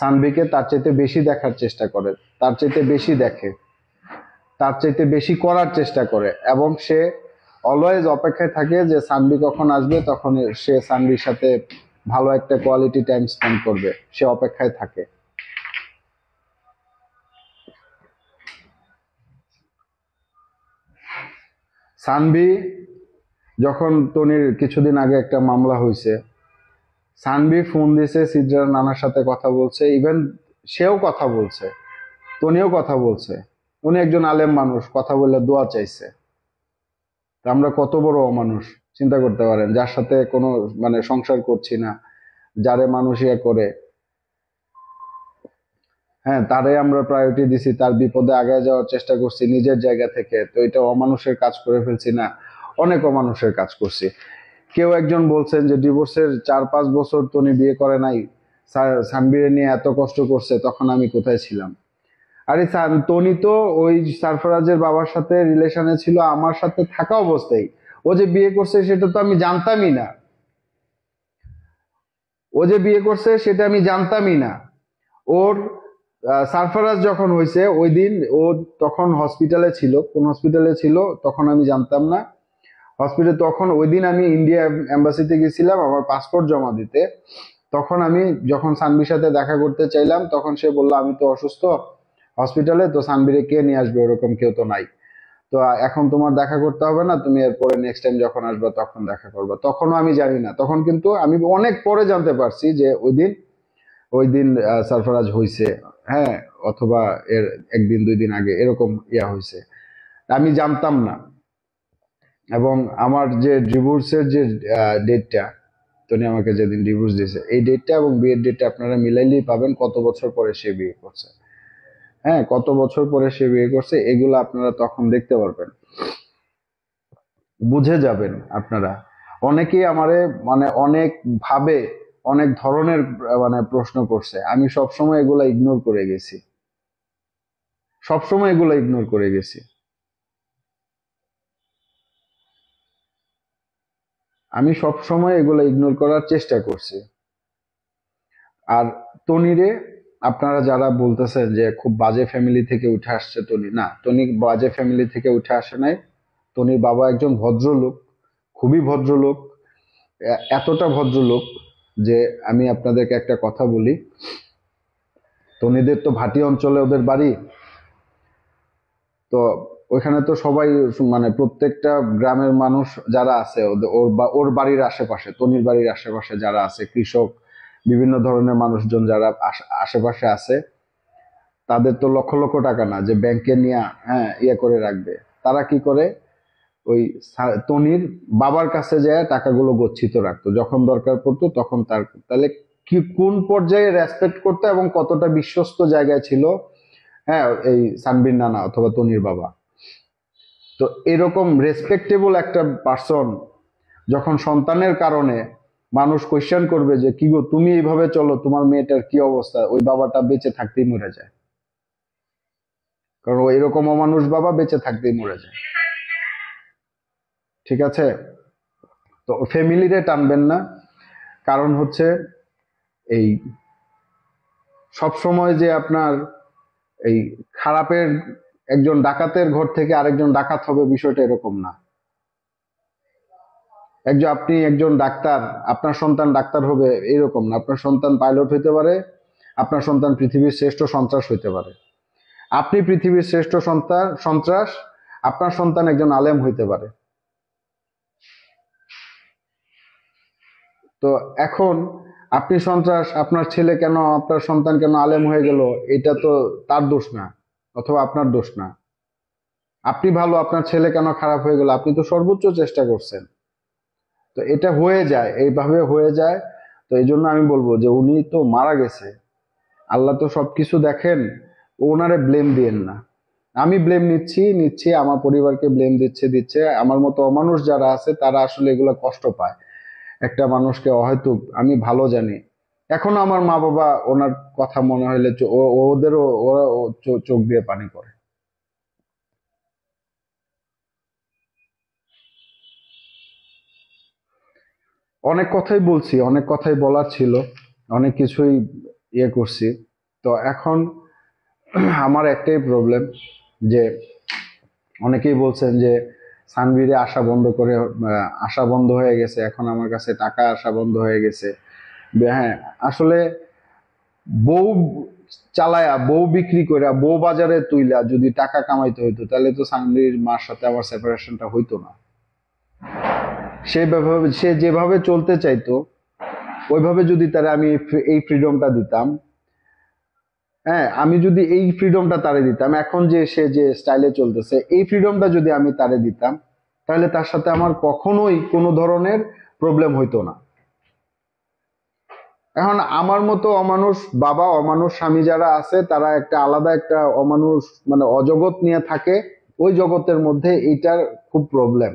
সানভিকে তার চাইতে বেশি দেখার চেষ্টা করে, তার চাইতে বেশি দেখে, তার চাইতে বেশি করার চেষ্টা করে, এবং সে অলওয়েজ অপেক্ষায় থাকে যে সানভি কখন আসবে, তখন সে সানভির সাথে ভালো একটা কোয়ালিটি টাইম স্পেন্ড করবে, সে অপেক্ষায় থাকে। সানভি যখন তনির কিছুদিন আগে একটা মামলা হয়েছে, সানভি ফোন দিছে সিদ্রার নানার সাথে কথা বলছে, ইভেন সেও কথা বলছে, তনিও কথা বলছে, উনি একজন আলেম মানুষ, কথা বলে দোয়া চাইছে। আমরা কত বড় অমানুষ চিন্তা করতে পারেন, যার সাথে কোনো মানে সংসার করছি না, যারে মানুষ ইয়ে করে, হ্যাঁ তারে আমরা প্রায়োরিটি দিছি, তার বিপদে আগে যাওয়ার চেষ্টা করছি নিজের জায়গা থেকে, তো এটা অমানুষের কাজ করে ফেলছি না? অনেক অমানুষের কাজ করছি। কেউ একজন বলছেন যে ডিভোর্সের 4-5 বছর তনি বিয়ে করে নাই, সানবিরে নিয়ে এত কষ্ট করছে, তখন আমি কোথায় ছিলাম? আরে তনি তো ওই সারফরাজের বাবার সাথে রিলেশনে ছিল আমার সাথে থাকা অবস্থায়, ও যে বিয়ে করছে সেটা তো আমি জানতামই না, ও যে বিয়ে করছে সেটা আমি জানতামই না। ওর সারফরাজ যখন হয়েছে ওই দিন ও তখন হসপিটালে ছিল, কোন হসপিটালে ছিল তখন আমি জানতাম না, হসপিটালে তখন ওই দিন আমি ইন্ডিয়া এম্বাসিতে গেছিলাম আমার পাসপোর্ট জমা দিতে, তখন আমি যখন সানবির সাথে দেখা করতে চাইলাম, তখন সে বললো আমি তো অসুস্থ হসপিটালে, তো সানবিরে কে নিয়ে আসবে, ওরকম কেউ তো নাই। তো এখন তোমার দেখা করতে হবে না, তুমি এরপরে নেক্সট টাইম যখন আসবে তখন দেখা করবে। তখনও আমি জানি না, তখন কিন্তু আমি অনেক পরে জানতে পারছি যে ওই দিন সারফারাজ হইছে, হ্যাঁ, অথবা এর একদিন 2 দিন আগে এরকম ইয়া হয়েছে, আমি জানতাম না। এবং আমার যে ডিভোর্সের যে ডেটটা, তনি আমাকে যেদিন ডিভোর্স দিয়েছে, এই ডেটটা এবং বিয়ের ডেটটা আপনারা মিলাইলেই পাবেন কত বছর পরে সে বিয়ে করছে। হ্যাঁ, কত বছর পরে সে বিয়ে করছে এগুলো আপনারা তখন দেখতে পারবেন, বুঝে যাবেন আপনারা। অনেকেই আমারে মানে অনেক ভাবে অনেক ধরনের মানে প্রশ্ন করছে, আমি সবসময় এগুলা ইগনোর করে গেছি, সবসময় এগুলা ইগনোর করে গেছি। আমি সবসময় এগুলা ইগনোর করার চেষ্টা করছি। আর তনিরে, আপনারা যারা বলতেছেন যে খুব বাজে ফ্যামিলি থেকে উঠে আসছে তনি, না, তনি বাজে ফ্যামিলি থেকে উঠে আসে নাই। তনির বাবা একজন ভদ্রলোক, খুবই ভদ্রলোক, এতটা ভদ্রলোক যে আমি আপনাদেরকে একটা কথা বলি, তনিদের তো ভাটি অঞ্চলে ওদের বাড়ি, তো ওইখানে তো সবাই মানে প্রত্যেকটা গ্রামের মানুষ যারা আছে ওর বাড়ির আশেপাশে, তনির বাড়ির আশেপাশে যারা আছে কৃষক, বিভিন্ন ধরনের মানুষজন যারা আশেপাশে আছে, তাদের তো লক্ষ লক্ষ টাকা না যে ব্যাংকে নিয়ে হ্যাঁ ইয়ে করে রাখবে। তারা কি করে, ওই তনির বাবার কাছে যায় টাকাগুলো গচ্ছিত রাখতো, যখন দরকার পড়তো তখন তাহলে কি কোন পর্যায়ে রেসপেক্ট করতো এবং কতটা বিশ্বস্ত জায়গায় ছিল, হ্যাঁ, এই সানবির নানা অথবা তনির বাবা। তো এরকম রেসপেক্টেবল একটা পার্সন যখন সন্তানের কারণে মানুষ কোয়েশ্চেন করবে যে কি গো তুমি এইভাবে চলো, তোমার মেয়েটার কি অবস্থা, ওই বাবাটা বেঁচে থাকতেই মরে যায়। কারণ এরকম অমানুষ বাবা বেঁচে থাকতেই মরে যায়। ঠিক আছে, তো ফ্যামিলিরে টানবেন না। কারণ হচ্ছে এই সব সময় যে আপনার এই খারাপের একজন ডাকাতের ঘর থেকে আরেকজন ডাকাত হবে বিষয়টা এরকম না। আপনি একজন ডাক্তার, আপনার সন্তান ডাক্তার হবে এরকম না। আপনার সন্তান পাইলট হইতে পারে, আপনার সন্তান পৃথিবীর শ্রেষ্ঠ সন্ত্রাস হইতে পারে। আপনি পৃথিবীর শ্রেষ্ঠ সন্ত্রাস, আপনার সন্তান একজন আলেম হইতে পারে। তো এখন আপনি সন্ত্রাস, আপনার ছেলে কেন, আপনার সন্তান কেন আলেম হয়ে গেল, এটা তো তার দোষ না, অথবা আপনার দোষ না। আপনি ভালো, আপনার ছেলে কেন খারাপ হয়ে গেল, আপনি তো সর্বোচ্চ চেষ্টা করছেন। তো এটা হয়ে যায়, এইভাবে হয়ে যায়। তো এই জন্য আমি বলবো যে উনি তো মারা গেছে, আল্লাহ তো সবকিছু দেখেন, ওনারে ব্লেম দিয়েন না। আমি ব্লেম নিচ্ছি, আমার পরিবারকে ব্লেম দিচ্ছে। আমার মতো অমানুষ যারা আছে তারা আসলে এগুলো কষ্ট পায়, একটা মানুষকে অহেতুক। আমি ভালো জানি, এখনো আমার মা বাবা ওনার কথা মনে হইলে ওদেরও ওরা চোখ দিয়ে পানি পড়ে। অনেক কথাই বলছি, অনেক কথাই বলার ছিল, অনেক কিছুই ইয়ে করছি। তো এখন আমার একটাই প্রবলেম, যে অনেকেই বলছেন যে সানভীরে আসা বন্ধ হয়ে গেছে, এখন আমার কাছে টাকা আসা বন্ধ হয়ে গেছে। হ্যাঁ, আসলে বউ চালায়া, বউ বিক্রি করে, বউ বাজারে তুইলা যদি টাকা কামাইতে হইতো, তাহলে তো সানভীর মার সাথে আমার সেপারেশনটা হইতো না। সে যেভাবে চলতে চাইতো ওইভাবে যদি তারে আমি এই ফ্রিডমটা দিতাম, হ্যাঁ, আমি যদি এই ফ্রিডমটা তারে দিতাম, এখন যে স্টাইলে চলতেছে, এই ফ্রিডমটা যদি আমি তারে দিতাম, তাহলে তার সাথে আমার কখনোই কোনো ধরনের প্রবলেম হইতো না। এখন আমার মতো অমানুষ বাবা, অমানুষ স্বামী যারা আছে, তারা একটা আলাদা একটা অমানুষ মানে অজগৎ নিয়ে থাকে, ওই জগতের মধ্যে এইটার খুব প্রবলেম।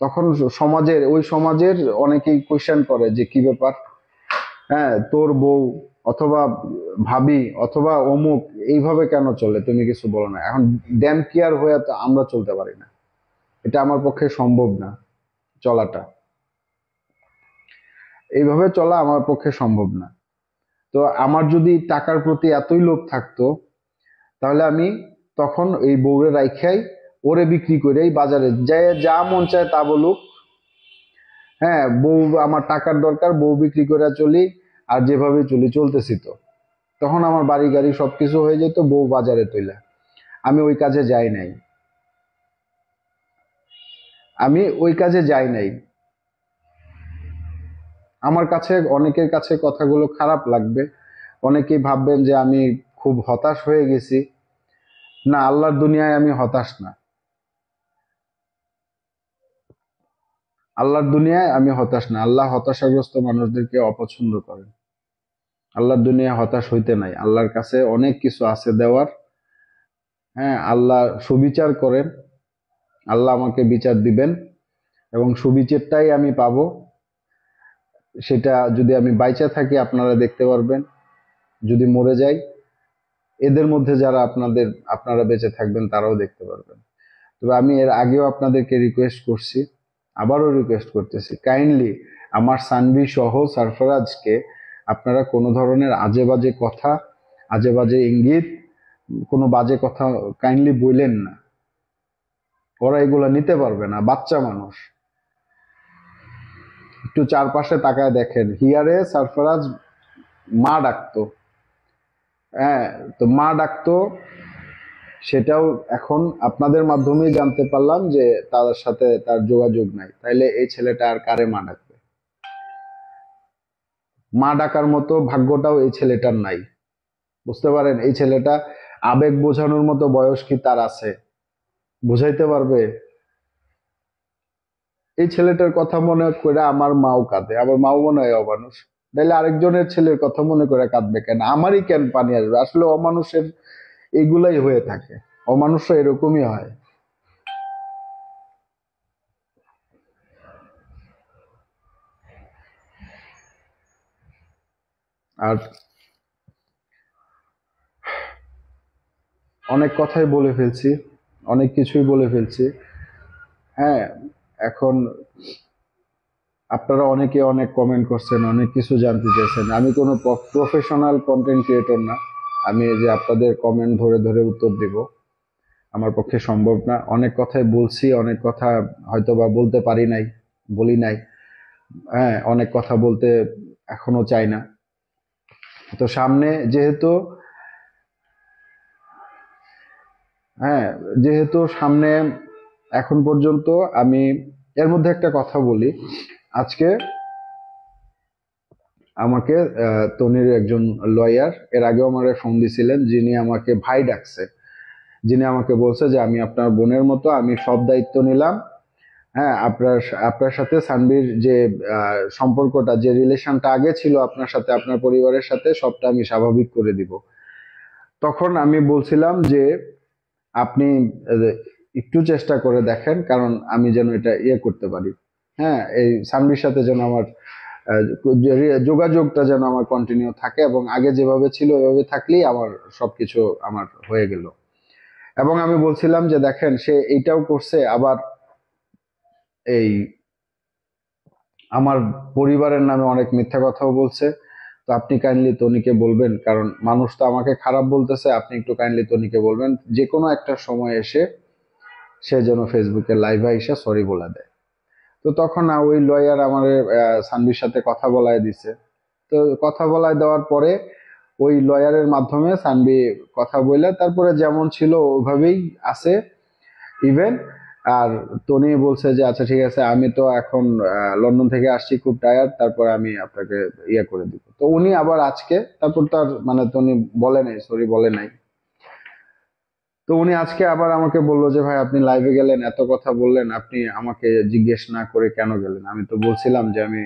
তখন সমাজের অনেকেই কোয়েশ্চেন করে যে কি ব্যাপার, হ্যাঁ, তোর বউ অথবা ভাবি অথবা অমুক এইভাবে কেন চলে, তুমি কিছু বলো না। এখন ড্যাম কেয়ার হয়ে তো আমরা চলতে পারি না, এটা আমার পক্ষে সম্ভব না। চলাটা, এইভাবে চলা আমার পক্ষে সম্ভব না। তো আমার যদি টাকার প্রতি এতই লোভ থাকতো, তাহলে আমি তখন এই বউরে রাইখাই ওরে বিক্রি করে এই বাজারে যায় যা মন চায় তা বলুক, হ্যাঁ, বউ আমার টাকার দরকার, বউ বিক্রি করে চলি, আর যেভাবে চলতেছি তো তখন আমার বাড়ি গাড়ি সবকিছু হয়ে যেত, বউ বাজারে তৈলা। আমি ওই কাজে যাই নাই, আমি ওই কাজে যাই নাই। আমার কাছে অনেকের কাছে কথাগুলো খারাপ লাগবে, অনেকেই ভাববেন যে আমি খুব হতাশ হয়ে গেছি। না, আল্লাহর দুনিয়ায় আমি হতাশ না, আল্লাহর দুনিয়ায় আমি হতাশ না। আল্লাহ হতাশাগ্রস্ত মানুষদেরকে অপছন্দ করেন। আল্লাহর দুনিয়ায় হতাশ হইতে নাই, আল্লাহর কাছে অনেক কিছু আছে দেওয়ার। হ্যাঁ, আল্লাহ সুবিচার করেন, আল্লাহ আমাকে বিচার দিবেন এবং সুবিচারটাই আমি পাবো। সেটা যদি আমি বাইচা থাকি আপনারা দেখতে পারবেন, যদি মরে যাই এদের মধ্যে যারা আপনারা বেঁচে থাকবেন তারাও দেখতে পারবেন। তবে আমি এর আগেও আপনাদেরকে রিকোয়েস্ট করছি, আবারও রিকোয়েস্ট করতেছি, কাইন্ডলি আমার সানভি সহ সারফরাজকে আপনারা কোনো ধরনের আজে বাজে কথা, আজে বাজে ইঙ্গিত, কোনো বাজে কথা কাইন্ডলি বললেন না। ওরা এগুলা নিতে পারবে না, বাচ্চা মানুষ। একটু চারপাশে তাকায় দেখেন, হিয়ারে সারফরাজ মা ডাকতো, হ্যাঁ, তো মা ডাকতো, সেটাও এখন আপনাদের মাধ্যমেই জানতে পারলাম যে তার সাথে তার যোগাযোগ নাই। তাইলে এই ছেলেটা আর কারে মা ডাকবে? মা ডাকার মতো ভাগ্যটাও এই ছেলেটার নাই। বুঝতে পারেন, এই ছেলেটা আবেগ বোঝানোর মতো বয়স কি তার আছে? বুঝাইতে পারবে? এই ছেলেটার কথা মনে করে আমার মাও কাঁদে, আবার মাও মনে হয় অমানুষ। তাইলে আরেকজনের ছেলের কথা মনে করে কাঁদবে কেন? আমারই কেন পানি আসবে? আসলে অমানুষের এগুলাই হয়ে থাকে, অমানুষরা এরকমই হয়। আর অনেক কথাই বলে ফেলছি, অনেক কিছুই বলে ফেলছি। হ্যাঁ, এখন আপনারা অনেকে অনেক কমেন্ট করছেন, অনেক কিছু জানতে চেয়েছেন। আমি কোনো প্রফেশনাল কন্টেন্ট ক্রিয়েটর না, আমি এই যে আপনাদের কমেন্ট ধরে ধরে উত্তর দিব, আমার পক্ষে সম্ভব না। অনেক কথাই বলছি, অনেক কথা হয়তো বা বলতে পারি নাই, বলি নাই। হ্যাঁ, অনেক কথা বলতে এখনো চাই না। তো সামনে যেহেতু, হ্যাঁ, যেহেতু সামনে এখন পর্যন্ত আমি এর মধ্যে একটা কথা বলি। আজকে আমাকে তনির একজন লয়ার এর আগেও আমার ফোন দিছিলেন, যিনি আমাকে ভাই ডাকছে, যিনি আমাকে বলছে যে আমি আপনার বোনের মতো, আমি সব দায়িত্ব নিলাম। হ্যাঁ, আপনার আপনার সাথে সানবির যে সম্পর্কটা, যে রিলেশনটা আগে ছিল আপনার সাথে, আপনার পরিবারের সাথে, সবটা আমি স্বাভাবিক করে দিব। তখন আমি বলছিলাম যে আপনি একটু চেষ্টা করে দেখেন, কারণ আমি যেন এটা করতে পারি। হ্যাঁ, এই সানবির সাথে যেন আমার যোগাযোগটা যেন আমার কন্টিনিউ থাকে, এবং আগে যেভাবে ছিল ওইভাবে থাকলেই আমার সবকিছু আমার হয়ে গেল। এবং আমি বলছিলাম যে দেখেন, সে এইটাও করছে, আবার এই আমার পরিবারের নামে অনেক মিথ্যা কথাও বলছে। তো আপনি কাইন্ডলি তনিকে বলবেন, কারণ মানুষ তো আমাকে খারাপ বলতেছে, আপনি একটু কাইন্ডলি তনিকে বলবেন যে কোনো একটা সময় এসে সে যেন ফেসবুকে লাইভে এসে সরি বলে দেয়। তো তখন ওই লয়ার আমার সানভির সাথে কথা বলায় দিছে। তো কথা বলায় দেওয়ার পরে ওই লয়ারের মাধ্যমে সানভি কথা বলে তারপরে যেমন ছিল ওইভাবেই আছে ইভেন। আর টনি বলছে যে আচ্ছা ঠিক আছে, আমি তো এখন লন্ডন থেকে আসছি, খুব টায়ার্ড, তারপর আমি আপনাকে করে দিব। তো উনি আবার আজকে, তারপর তার মানে টনি বলে নাই, সরি বলে নাই। তো উনি আজকে আবার আমাকে বললো যে ভাই আপনি লাইভে গেলেন, এত কথা বললেন, আপনি আমাকে জিজ্ঞেস না করে কেন গেলেন? আমি তো বলছিলাম যে আমি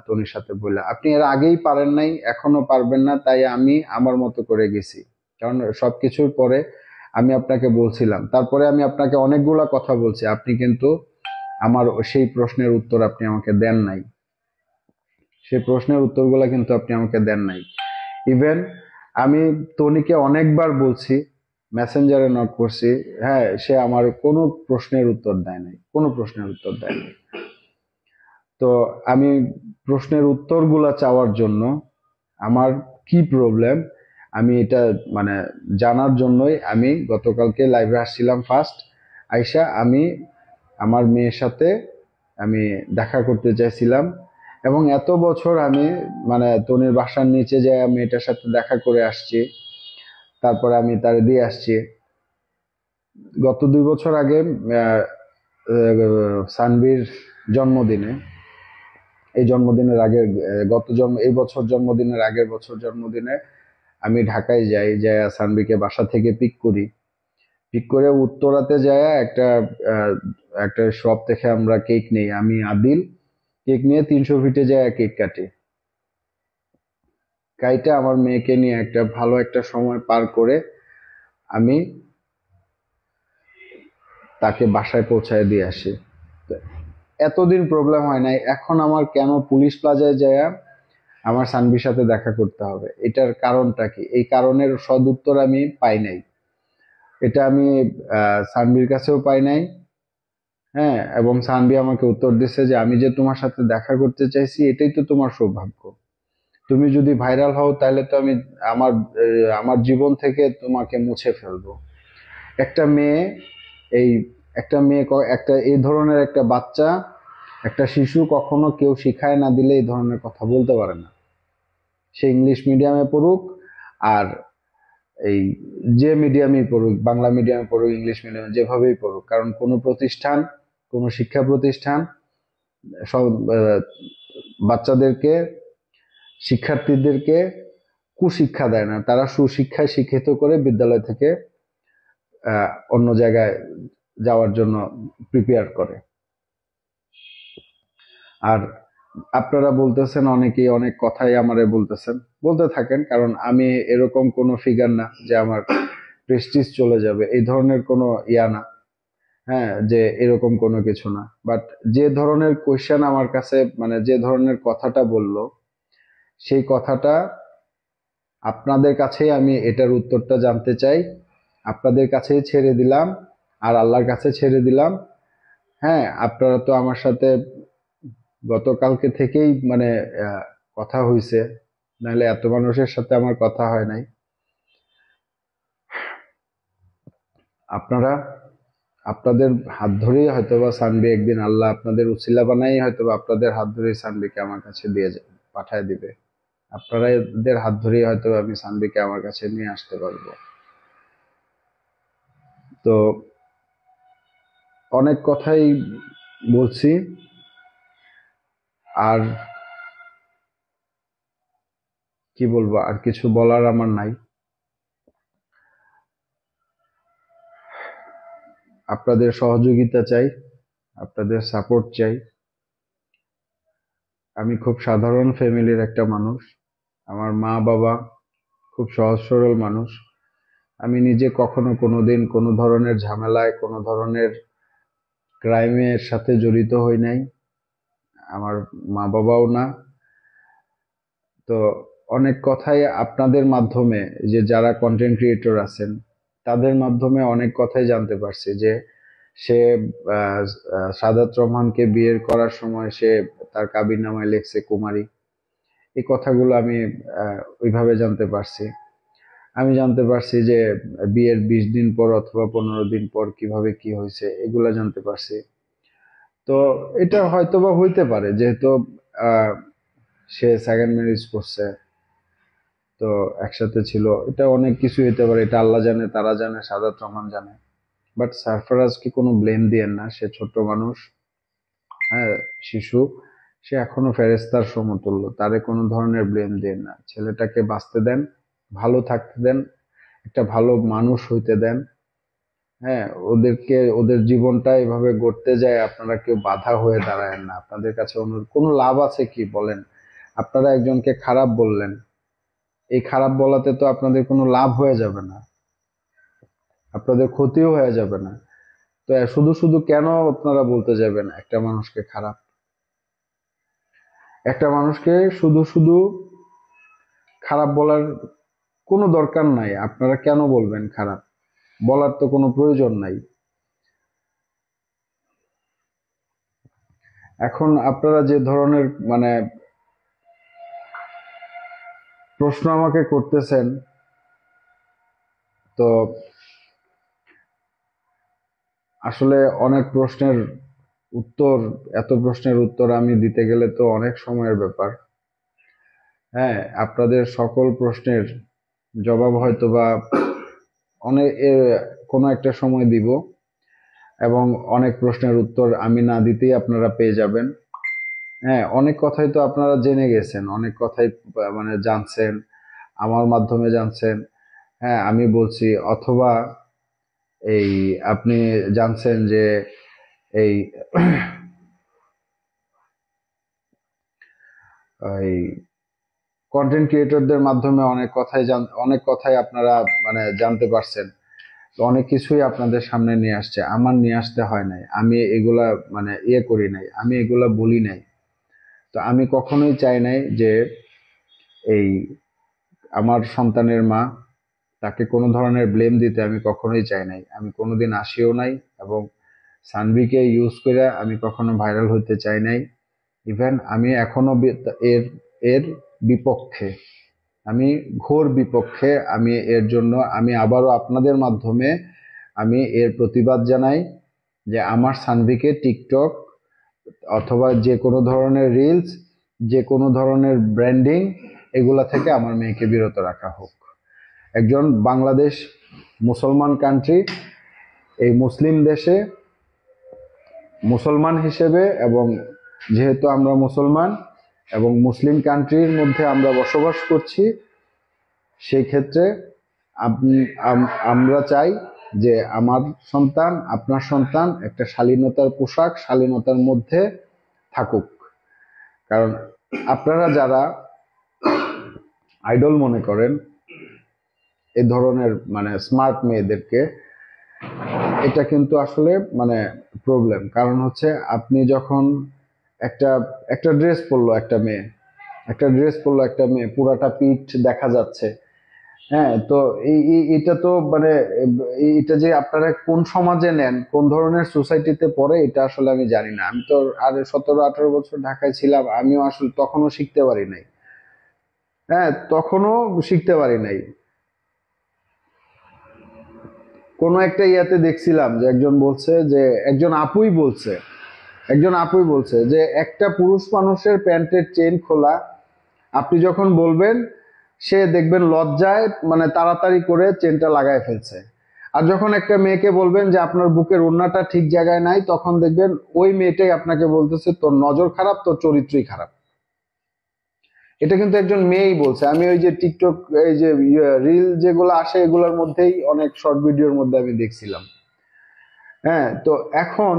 টনির সাথে বললাম, আপনি এর আগেই পারেন নাই, এখনো পারবেন না, তাই আমি আমার মতো করে গেছি। কারণ সবকিছুর পরে আমি আপনাকে বলছিলাম, তারপরে আমি আপনাকে অনেকগুলা কথা বলছি, আপনি কিন্তু আমার সেই প্রশ্নের উত্তর আপনি আমাকে দেন নাই। সেই প্রশ্নের উত্তরগুলা কিন্তু আপনি আমাকে দেন নাই। ইভেন আমি টনিকে অনেকবার বলছি, মেসেঞ্জারে নক করছি, হ্যাঁ, সে আমার কোনো প্রশ্নের উত্তর দেয় নাই, কোনো প্রশ্নের উত্তর দেয় নাই। তো আমি প্রশ্নের উত্তরগুলা চাওয়ার জন্য, আমার কি প্রবলেম আমি এটা মানে জানার জন্যই আমি গতকালকে লাইভে আসছিলাম ফার্স্ট। আইসা আমি আমার মেয়ের সাথে আমি দেখা করতে চাইছিলাম, এবং এত বছর আমি মানে তনির বাসার নিচে যাই মেয়েটার সাথে দেখা করে আসছি, তারপরে আমি তারে দিয়ে আসছি। গত 2 বছর আগে সানভীর জন্মদিনে, এই জন্মদিনের আগের এই বছর জন্মদিনের আগের বছর জন্মদিনে আমি ঢাকায় যাই, যাই সানভীকে বাসা থেকে পিক করি। পিক করে উত্তরাতে যায় আহ, একটা শপ থেকে আমরা কেক নেই, আমি আদিল কেক নিয়ে 300 ফিটে যায় কেক কাটি। কাইটা আমার মেয়েকে নিয়ে একটা ভালো একটা সময় পার করে আমি তাকে বাসায় পৌঁছায় দিয়ে আসি। তো এতদিন প্রবলেম হয় নাই, এখন আমার কেন পুলিশ প্লাজায় যায় আমার সানভির সাথে দেখা করতে হবে? এটার কারণটা কি? এই কারণের সদুত্তর আমি পাই নাই। এটা আমি সানভির কাছেও পাই নাই। হ্যাঁ, এবং সানভি আমাকে উত্তর দিচ্ছে যে আমি যে তোমার সাথে দেখা করতে চাইছি এটাই তো তোমার সৌভাগ্য। তুমি যদি ভাইরাল হও তাহলে তো আমি আমার আমার জীবন থেকে তোমাকে মুছে ফেলবো। একটা মেয়ে এই একটা এই ধরনের একটা বাচ্চা, একটা শিশু কখনো কেউ শিখায় না দিলে এই ধরনের কথা বলতে পারে না। সে ইংলিশ মিডিয়ামে পড়ুক আর এই যে মিডিয়ামই পড়ুক, বাংলা মিডিয়ামে পড়ুক, ইংলিশ মিডিয়ামে, যেভাবেই পড়ুক, কারণ কোনো প্রতিষ্ঠান, কোনো শিক্ষা প্রতিষ্ঠান সব বাচ্চাদেরকে, শিক্ষার্থীদেরকে কুশিক্ষা দেয় না, তারা সুশিক্ষায় শিক্ষিত করে বিদ্যালয় থেকে অন্য জায়গায় যাওয়ার জন্য প্রিপেয়ার করে। আর আপনারা বলতেছেন, অনেকেই অনেক কথাই আমারে বলতেছেন, বলতে থাকেন, কারণ আমি এরকম কোনো ফিগার না যে আমার প্রেস্টিজ চলে যাবে, এই ধরনের কোনো ইয়া না। হ্যাঁ, যে এরকম কোনো কিছু না, বাট যে ধরনের কোয়েশ্চেন আমার কাছে, মানে যে ধরনের কথাটা বললো, সেই কথাটা আপনাদের কাছেই আমি এটার উত্তরটা জানতে চাই। আপনাদের কাছেই ছেড়ে দিলাম, আর আল্লাহর কাছে ছেড়ে দিলাম। হ্যাঁ, আপনারা তো আমার সাথে গতকালকে থেকেই মানে আহ, কথা হইছে, নাহলে এত মানুষের সাথে আমার কথা হয় নাই। আপনারা আপনাদের হাত ধরেই হয়তোবা সানবি একদিন, আল্লাহ আপনাদের উছিলা বানাই হয়তোবা আপনাদের হাত ধরেই সানবিকে আমার কাছে পাঠায় দিবে। আপনারা এদের হাত ধরেই হয়তো আমি সানবিকে আমার কাছে নিয়ে আসতে পারবো। তো অনেক কথাই বলছি, আর কি বলবো, আর কিছু বলার আমার নাই। আপনাদের সহযোগিতা চাই, আপনাদের সাপোর্ট চাই। আমি খুব সাধারণ ফ্যামিলির একটা মানুষ, আমার মা বাবা খুব সহজ সরল মানুষ। আমি নিজে কখনো কোনোদিন কোনো ধরনের ঝামেলায়, কোনো ধরনের ক্রাইমের সাথে জড়িত হই নাই, আমার মা বাবাও না। তো অনেক কথাই আপনাদের মাধ্যমে, যে যারা কন্টেন্ট ক্রিয়েটর আছেন তাদের মাধ্যমে অনেক কথাই জানতে পারছি, যে সে আহ, সাদাত রহমানকে বিয়ের করার সময় সে তার কাবিননামায় লেখছে কুমারী। এই কথাগুলো আমি ওইভাবে জানতে পারছি। আমি জানতে পারছি যে বিয়ের 20 দিন পর অথবা 15 দিন পর কিভাবে কি হয়েছে, এগুলো জানতে পারছি। তো এটা হয়তোবা হইতে পারে, যেহেতু আহ, সে সেকেন্ড ম্যারেজ করছে, তো একসাথে ছিল, এটা অনেক কিছু হইতে পারে, এটা আল্লাহ জানে, তারা জানে, সাদাত রহমান জানে। বাট সারফারাজকে কোনো ব্লেম দিয়েন না, সে ছোট মানুষ। হ্যাঁ, শিশু, সে এখনো ফেরেশতার সমতুল্য, তারে কোনো ধরনের ব্লেম দিয়েন না। ছেলেটাকে বাঁচতে দেন, ভালো থাকতে দেন, একটা ভালো মানুষ হইতে দেন। হ্যাঁ, ওদের জীবনটা এভাবে গড়তে যায়, আপনারা কেউ বাধা হয়ে দাঁড়ায়েন না। আপনাদের কাছে কোনো লাভ আছে কি বলেন? আপনারা একজনকে খারাপ বললেন, এই খারাপ বলাতে তো আপনাদের কোনো লাভ হয়ে যাবে না, আপনাদের ক্ষতিও হয়ে যাবে না। তো শুধু শুধু কেন আপনারা বলতে যাবেন একটা মানুষকে খারাপ? একটা মানুষকে শুধু শুধু খারাপ বলার কোনো দরকার নাই। আপনারা কেন বলবেন খারাপ? বলার তো কোনো প্রয়োজন নাই। এখন আপনারা যে ধরনের মানে প্রশ্ন আমাকে করতেছেন, তো আসলে অনেক প্রশ্নের উত্তর, এত প্রশ্নের উত্তর আমি দিতে গেলে তো অনেক সময়ের ব্যাপার। হ্যাঁ, আপনাদের সকল প্রশ্নের জবাব হয়তোবা অনেক কোনো একটা সময় দিব, এবং অনেক প্রশ্নের উত্তর আমি না দিতেই আপনারা পেয়ে যাবেন। হ্যাঁ, অনেক কথাই তো আপনারা জেনে গেছেন, অনেক কথাই মানে জানছেন, আমার মাধ্যমে জানছেন। হ্যাঁ, আমি বলছি, অথবা এই আপনি জানছেন যে এই এই কন্টেন্ট ক্রিয়েটরদের মাধ্যমে অনেক কথাই আপনারা মানে জানতে পারছেন। তো অনেক কিছুই আপনাদের সামনে নিয়ে আসছে, আমার নিয়ে আসতে হয় নাই, আমি এগুলা মানে করি নাই, আমি এগুলা বলি নাই। তো আমি কখনোই চাই নাই যে এই আমার সন্তানের মা, তাকে কোনো ধরনের ব্লেম দিতে আমি কখনোই চাই নাই, আমি কোনোদিন আসিও নাই। এবং সানভিকে ইউজ করে আমি কখনো ভাইরাল হতে চাই নাই। ইভেন আমি এখনো এর এর বিপক্ষে, আমি ঘোর বিপক্ষে। আমি এর জন্য আমি আবারও আপনাদের মাধ্যমে আমি এর প্রতিবাদ জানাই যে আমার সানভিকে টিকটক অথবা যে কোনো ধরনের রিলস, যে কোনো ধরনের ব্র্যান্ডিং, এগুলা থেকে আমার মেয়েকে বিরত রাখা হোক। একজন বাংলাদেশ মুসলমান কান্ট্রি, এই মুসলিম দেশে মুসলমান হিসেবে, এবং যেহেতু আমরা মুসলমান এবং মুসলিম কান্ট্রির মধ্যে আমরা বসবাস করছি, সেই ক্ষেত্রে আমরা চাই যে আমার সন্তান, আপনার সন্তান একটা শালীনতার পোশাক, শালীনতার মধ্যে থাকুক। কারণ আপনারা যারা আইডল মনে করেন এ ধরনের মানে স্মার্ট মেয়েদেরকে, এটা কিন্তু আসলে মানে প্রবলেম। কারণ হচ্ছে আপনি যখন একটা একটা ড্রেস পরলো একটা মেয়ে, পুরাটা পিঠ দেখা যাচ্ছে। হ্যাঁ, তো এটা তো মানে এটা যে আপনারা কোন সমাজে নেন, কোন ধরনের সোসাইটিতে পড়ে, এটা আসলে আমি জানি না। আমি তো আর 17-18 বছর ঢাকায় ছিলাম, আমিও আসলে তখনও শিখতে পারি নাই। হ্যাঁ, তখনও শিখতে পারি নাই। কোন একটা ইয়াতে দেখছিলাম যে একজন আপুই বলছে যে একটা পুরুষ মানুষের প্যান্টের চেন খোলা, আপনি যখন বলবেন, সে দেখবেন লজ্জায় মানে তাড়াতাড়ি করে চেনটা লাগায় ফেলছে। আর যখন একটা মেয়েকে বলবেন যে আপনার বুকের ওড়নাটা ঠিক জায়গায় নাই, তখন দেখবেন ওই মেয়েটাই আপনাকে বলতেছে তোর নজর খারাপ, তোর চরিত্রই খারাপ। এটা কিন্তু একজন মেয়েই বলছে। আমি ওই যে টিকটক, এই যে রিল যেগুলো আসে, এগুলোর মধ্যেই অনেক শর্ট ভিডিওর মধ্যে আমি দেখছিলাম। হ্যাঁ, তো এখন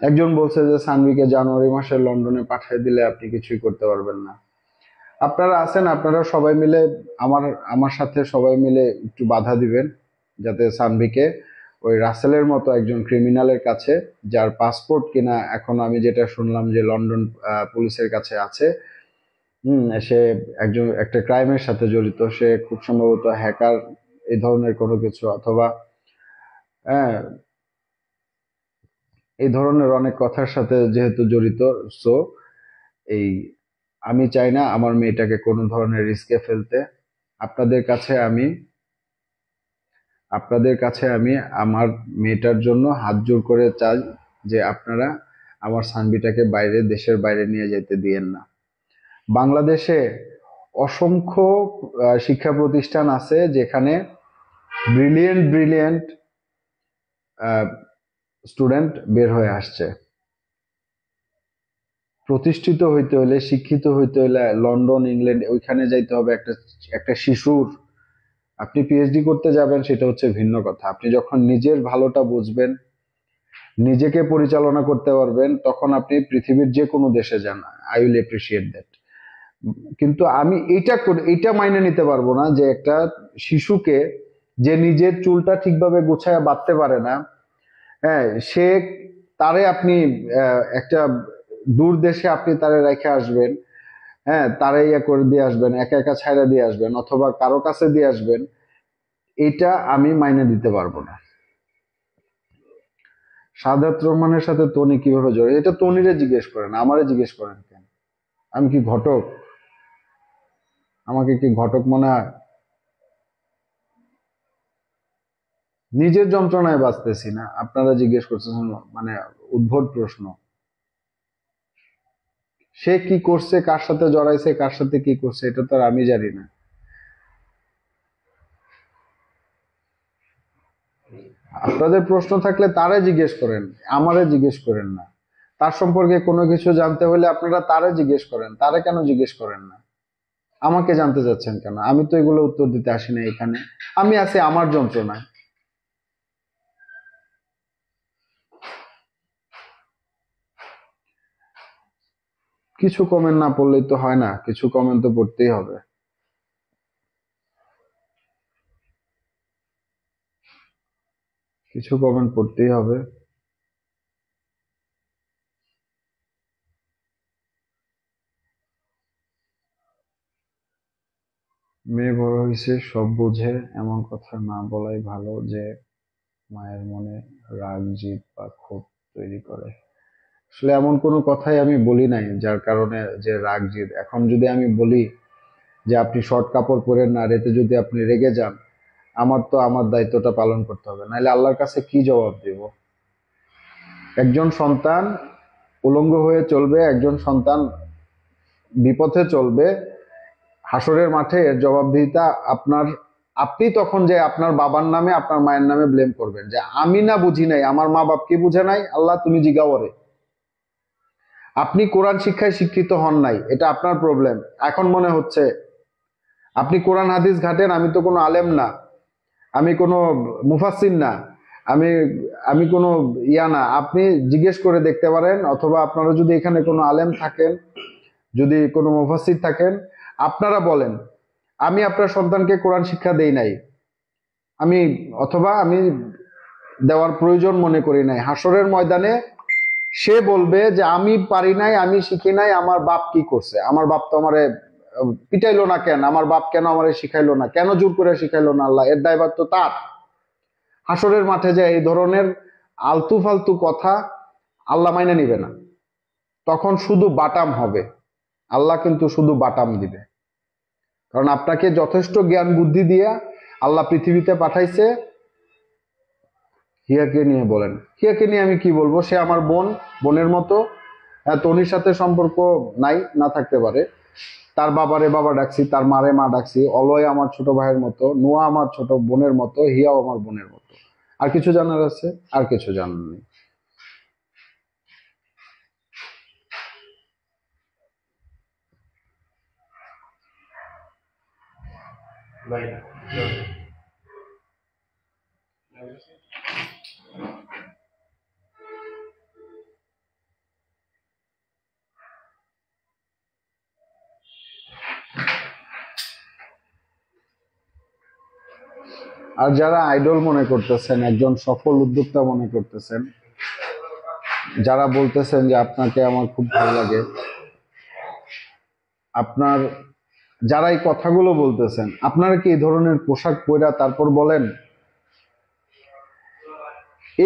একজন বলছে যে সানভিকে জানুয়ারি মাসে লন্ডনে পাঠিয়ে দিলে আপনি কিছুই করতে পারবেন না। আপনারা আছেন, আপনারা সবাই মিলে আমার আমার সাথে সবাই মিলে একটু বাধা দিবেন, যাতে সানভিকে ওই রাসেলের মতো একজন ক্রিমিনালের কাছে, যার পাসপোর্ট কিনা এখন আমি যেটা শুনলাম যে লন্ডন পুলিশের কাছে আছে। সে একটা ক্রাইমের সাথে জড়িত, সে খুব সম্ভবত হ্যাকার, এই ধরনের কোনো কিছু, অথবা হ্যাঁ, এই ধরনের অনেক কথার সাথে যেহেতু জড়িত। সো এই আমি চাই না আমার মেয়েটাকে কোনো ধরনের রিস্কে ফেলতে। আপনাদের কাছে আমি আমার মেয়েটার জন্য হাত জোড় করে চাই যে আপনারা আমার সানভিটাকে দেশের বাইরে নিয়ে যেতে দিয়েন না। বাংলাদেশে অসংখ্য শিক্ষা প্রতিষ্ঠান আছে যেখানে ব্রিলিয়েন্ট ব্রিলিয়েন্ট স্টুডেন্ট বের হয়ে আসছে। প্রতিষ্ঠিত হইতে হলে, শিক্ষিত হইতে হলে লন্ডন, ইংল্যান্ড ওইখানে যাইতে হবে। একটা একটা শিশুর, আপনি পিএইচডি করতে যাবেন সেটা হচ্ছে ভিন্ন কথা। আপনি যখন নিজের ভালোটা বুঝবেন, নিজেকে পরিচালনা করতে পারবেন, তখন আপনি পৃথিবীর যে কোনো দেশে যান, আই উইল অ্যাপ্রিসিয়েট দ্যাট। কিন্তু আমি এইটা মাইনে নিতে পারবো না যে একটা শিশুকে, যে নিজের চুলটা ঠিকভাবে গোছায় বাঁধতে পারে না, হ্যাঁ, তারে আপনি একটা দূর দেশে আপনি তারে রেখে আসবেন। হ্যাঁ, তারে ইয়ে করে দিয়ে আসবেন, একা একা ছাইড়া দিয়ে আসবেন, অথবা কারো কাছে দিয়ে আসবেন। এটা আমি মাইনে দিতে পারবো না। সাদাত রহমানের সাথে তনি কিভাবে জড়িত, এটা তনিরে জিজ্ঞেস করেন, আমারে জিজ্ঞেস করেন কেন? আমি কি ঘটক? আমাকে কি ঘটক মনে হয়? নিজের যন্ত্রণায় বাঁচতেছি না, আপনারা জিজ্ঞেস করতেছেন মানে উদ্ভট প্রশ্ন। সে কি করছে, কার সাথে জড়াইছে, কার সাথে কি করছে, এটা তো আর আমি জানি না। আপনাদের প্রশ্ন থাকলে তারে জিজ্ঞেস করেন, আমারে জিজ্ঞেস করেন না। তার সম্পর্কে কোনো কিছু জানতে হলে আপনারা তারে জিজ্ঞেস করেন, তারে কেন জিজ্ঞেস করেন না? আমাকে জানতে চাচ্ছেন কেন? আমি তো এগুলো উত্তর দিতে আসি না এখানে। আমি আছি আমার যন্ত্রণায়। কিছু কমেন্ট না পড়লেই তো হয় না, কিছু কমেন্ট তো পড়তেই হবে। কিছু কমেন্ট পড়তেই হবে। মেয়ে বড় হয়েছে সব বুঝে, এমন কথা না বলাই ভালো যে মায়ের মনে রাগ, জিদ বা ক্ষোভ তৈরি করে। আসলে এমন কোনো কথাই আমি বলি নাই যার কারণে যে রাগ জিদ। এখন যদি আমি বলি যে আপনি শর্ট কাপড় পরেন না, এতে যদি আপনি রেগে যান, আমার তো আমার দায়িত্বটা পালন করতে হবে, নাহলে আল্লাহর কাছে কি জবাব দেব? একজন সন্তান উলঙ্গ হয়ে চলবে, একজন সন্তান বিপথে চলবে, হাসরের মাঠে এর জবাবদিহিতা আপনার। আপনি তখন যে আপনার বাবার নামে, আপনার মায়ের নামে ব্লেম করবেন যে আমি না বুঝি নাই, আমার মা বাপ কি বুঝে নাই, আল্লাহ তুমি জিগাওয়ারে। আপনি কোরআন শিক্ষায় শিক্ষিত হন নাই, এটা আপনার প্রবলেম। এখন মনে হচ্ছে আপনি কোরআন হাদিস ঘাটেন, আমি তো কোনো আলেম না, আমি কোনো মুফাসসির না, আমি আমি কোনো ইয়া না। আপনি জিজ্ঞেস করে দেখতে পারেন, অথবা আপনারা যদি এখানে কোনো আলেম থাকেন, যদি কোনো মুফাসসির থাকেন, আপনারা বলেন আমি আপনার সন্তানকে কোরআন শিক্ষা দেই নাই, আমি অথবা আমি দেওয়ার প্রয়োজন মনে করি নাই। হাসরের ময়দানে সে বলবে যে আমি পারি নাই, আমি শিখি নাই, আমার বাপ কি করছে, আমার বাপ তো আমারে পিটাইলো না কেন, আমার বাপ কেন আমারে শিখাইলো না, কেন জোর করে শিখাইলো না, আল্লাহ এর দায়ভার তো তার। হাসরের মাঠে যে এই ধরনের আলতু ফালতু কথা আল্লাহ মাইনে নিবে না, তখন শুধু বাটাম হবে। আল্লাহ কিন্তু শুধু বাটাম দিবে। কারণ আপনাকে যথেষ্ট জ্ঞান বুদ্ধি দিয়ে আল্লাহ পৃথিবীতে পাঠাইছে। হিয়াকে নিয়ে বলেন, হিয়াকে নিয়ে আমি কি বলবো? সে আমার বোন, বোনের মতো। তনির সাথে সম্পর্ক নাই, না থাকতে পারে। তার বাবারে বাবা ডাকছি, তার মারে মা ডাকছি। অলয় আমার ছোট ভাইয়ের মতো, নোয়া আমার ছোট বোনের মতো, হিয়াও আমার বোনের মতো। আর কিছু জানার আছে? আর কিছু জানার নেই। আর যারা আইডল মনে করতেছেন, একজন সফল উদ্যোক্তা মনে করতেছেন, যারা বলতেছেন যে আপনাকে আমার খুব ভালো লাগে, আপনার যারা এই কথাগুলো বলতেছেন, আপনারা কি এই ধরনের পোশাক পরা তারপর বলেন?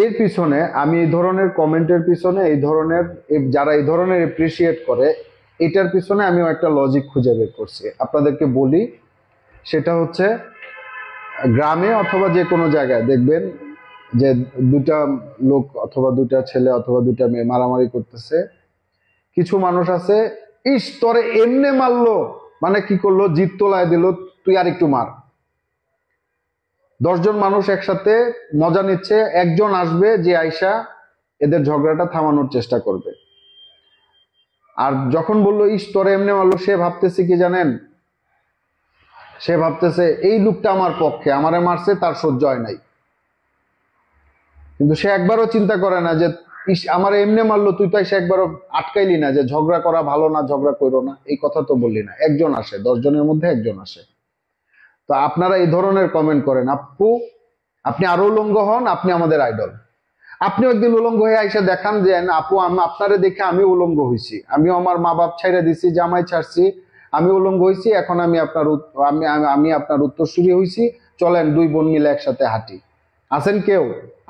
এর পিছনে আমি এই ধরনের কমেন্টের পিছনে, এই ধরনের যারা এই ধরনের এপ্রিসিয়েট করে, এটার পিছনে আমিও একটা লজিক খুঁজে বের করছি, আপনাদেরকে বলি। সেটা হচ্ছে গ্রামে অথবা যে কোনো জায়গায় দেখবেন যে দুটা লোক অথবা দুটা ছেলে অথবা দুটা মেয়ে মারামারি করতেছে। কিছু মানুষ আছে, ইস তোরে এমনে মারলো, মানে কি করলো, জিত তোলায় দিল, তুই আর একটু মার। 10 জন মানুষ একসাথে মজা নিচ্ছে, একজন আসবে যে আয়সা এদের ঝগড়াটা থামানোর চেষ্টা করবে। আর যখন বললো ইস তোরে এমনি মারলো, সে ভাবতেছে কি জানেন? সে ভাবতেছে এই লোকটা আমার পক্ষে, আমারে মারছে, তার সহ্য হয় নাই। কিন্তু সে একবারও চিন্তা করে না যে ইস আমার এমনি মারলো, তুই তো এসে একবারও আটকাইলি না যে ঝগড়া করা ভালো না, ঝগড়া করো না, এই কথা তো বললি না। একজন আসে, 10 জনের মধ্যে একজন আসে। তো আপনারা এই ধরনের কমেন্ট করেন, আপু আপনি আরো উলঙ্গ হন, আপনি আমাদের আইডল। আপনি একদিন উলঙ্গ হয়ে আইসা দেখান যে আপু আমি আপনারে দেখে আমি উলঙ্গ হয়েছি, আমিও আমার মা বাপ ছাইড়া দিছি, জামাই ছাড়ছি, আমি উলঙ্গ হয়েছি, এখন আমি আপনার আমি আপনার উত্তরসূরি হয়েছি, চলেন দুই বোন মিলে একসাথে হাঁটি। আসেন কেউ?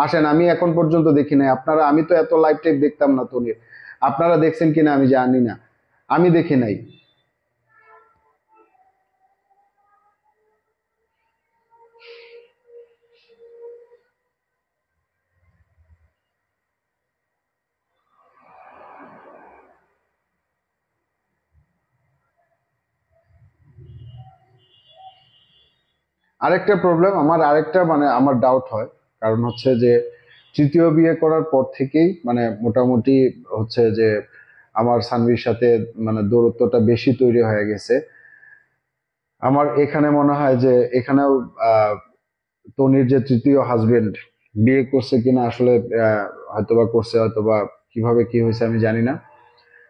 আসেন, আমি এখন পর্যন্ত দেখি নাই। আপনারা, আমি তো এত লাইভ টাইপ দেখতাম না তনির, আপনারা দেখছেন কিনা আমি জানি না, আমি দেখি নাই। আরেকটা প্রবলেম, আমার আরেকটা মানে আমার ডাউট হয়, কারণ হচ্ছে যে তৃতীয় বিয়ে করার পর থেকেই মানে মোটামুটি হচ্ছে যে আমার সানভির সাথে মানে দূরত্বটা বেশি তৈরি হয়ে গেছে। আমার এখানে মনে হয় যে এখানেও তনির যে তৃতীয় হাজবেন্ড বিয়ে করছে কিনা আসলে হয়তোবা করছে, হয়তোবা কিভাবে কি হয়েছে আমি জানি না।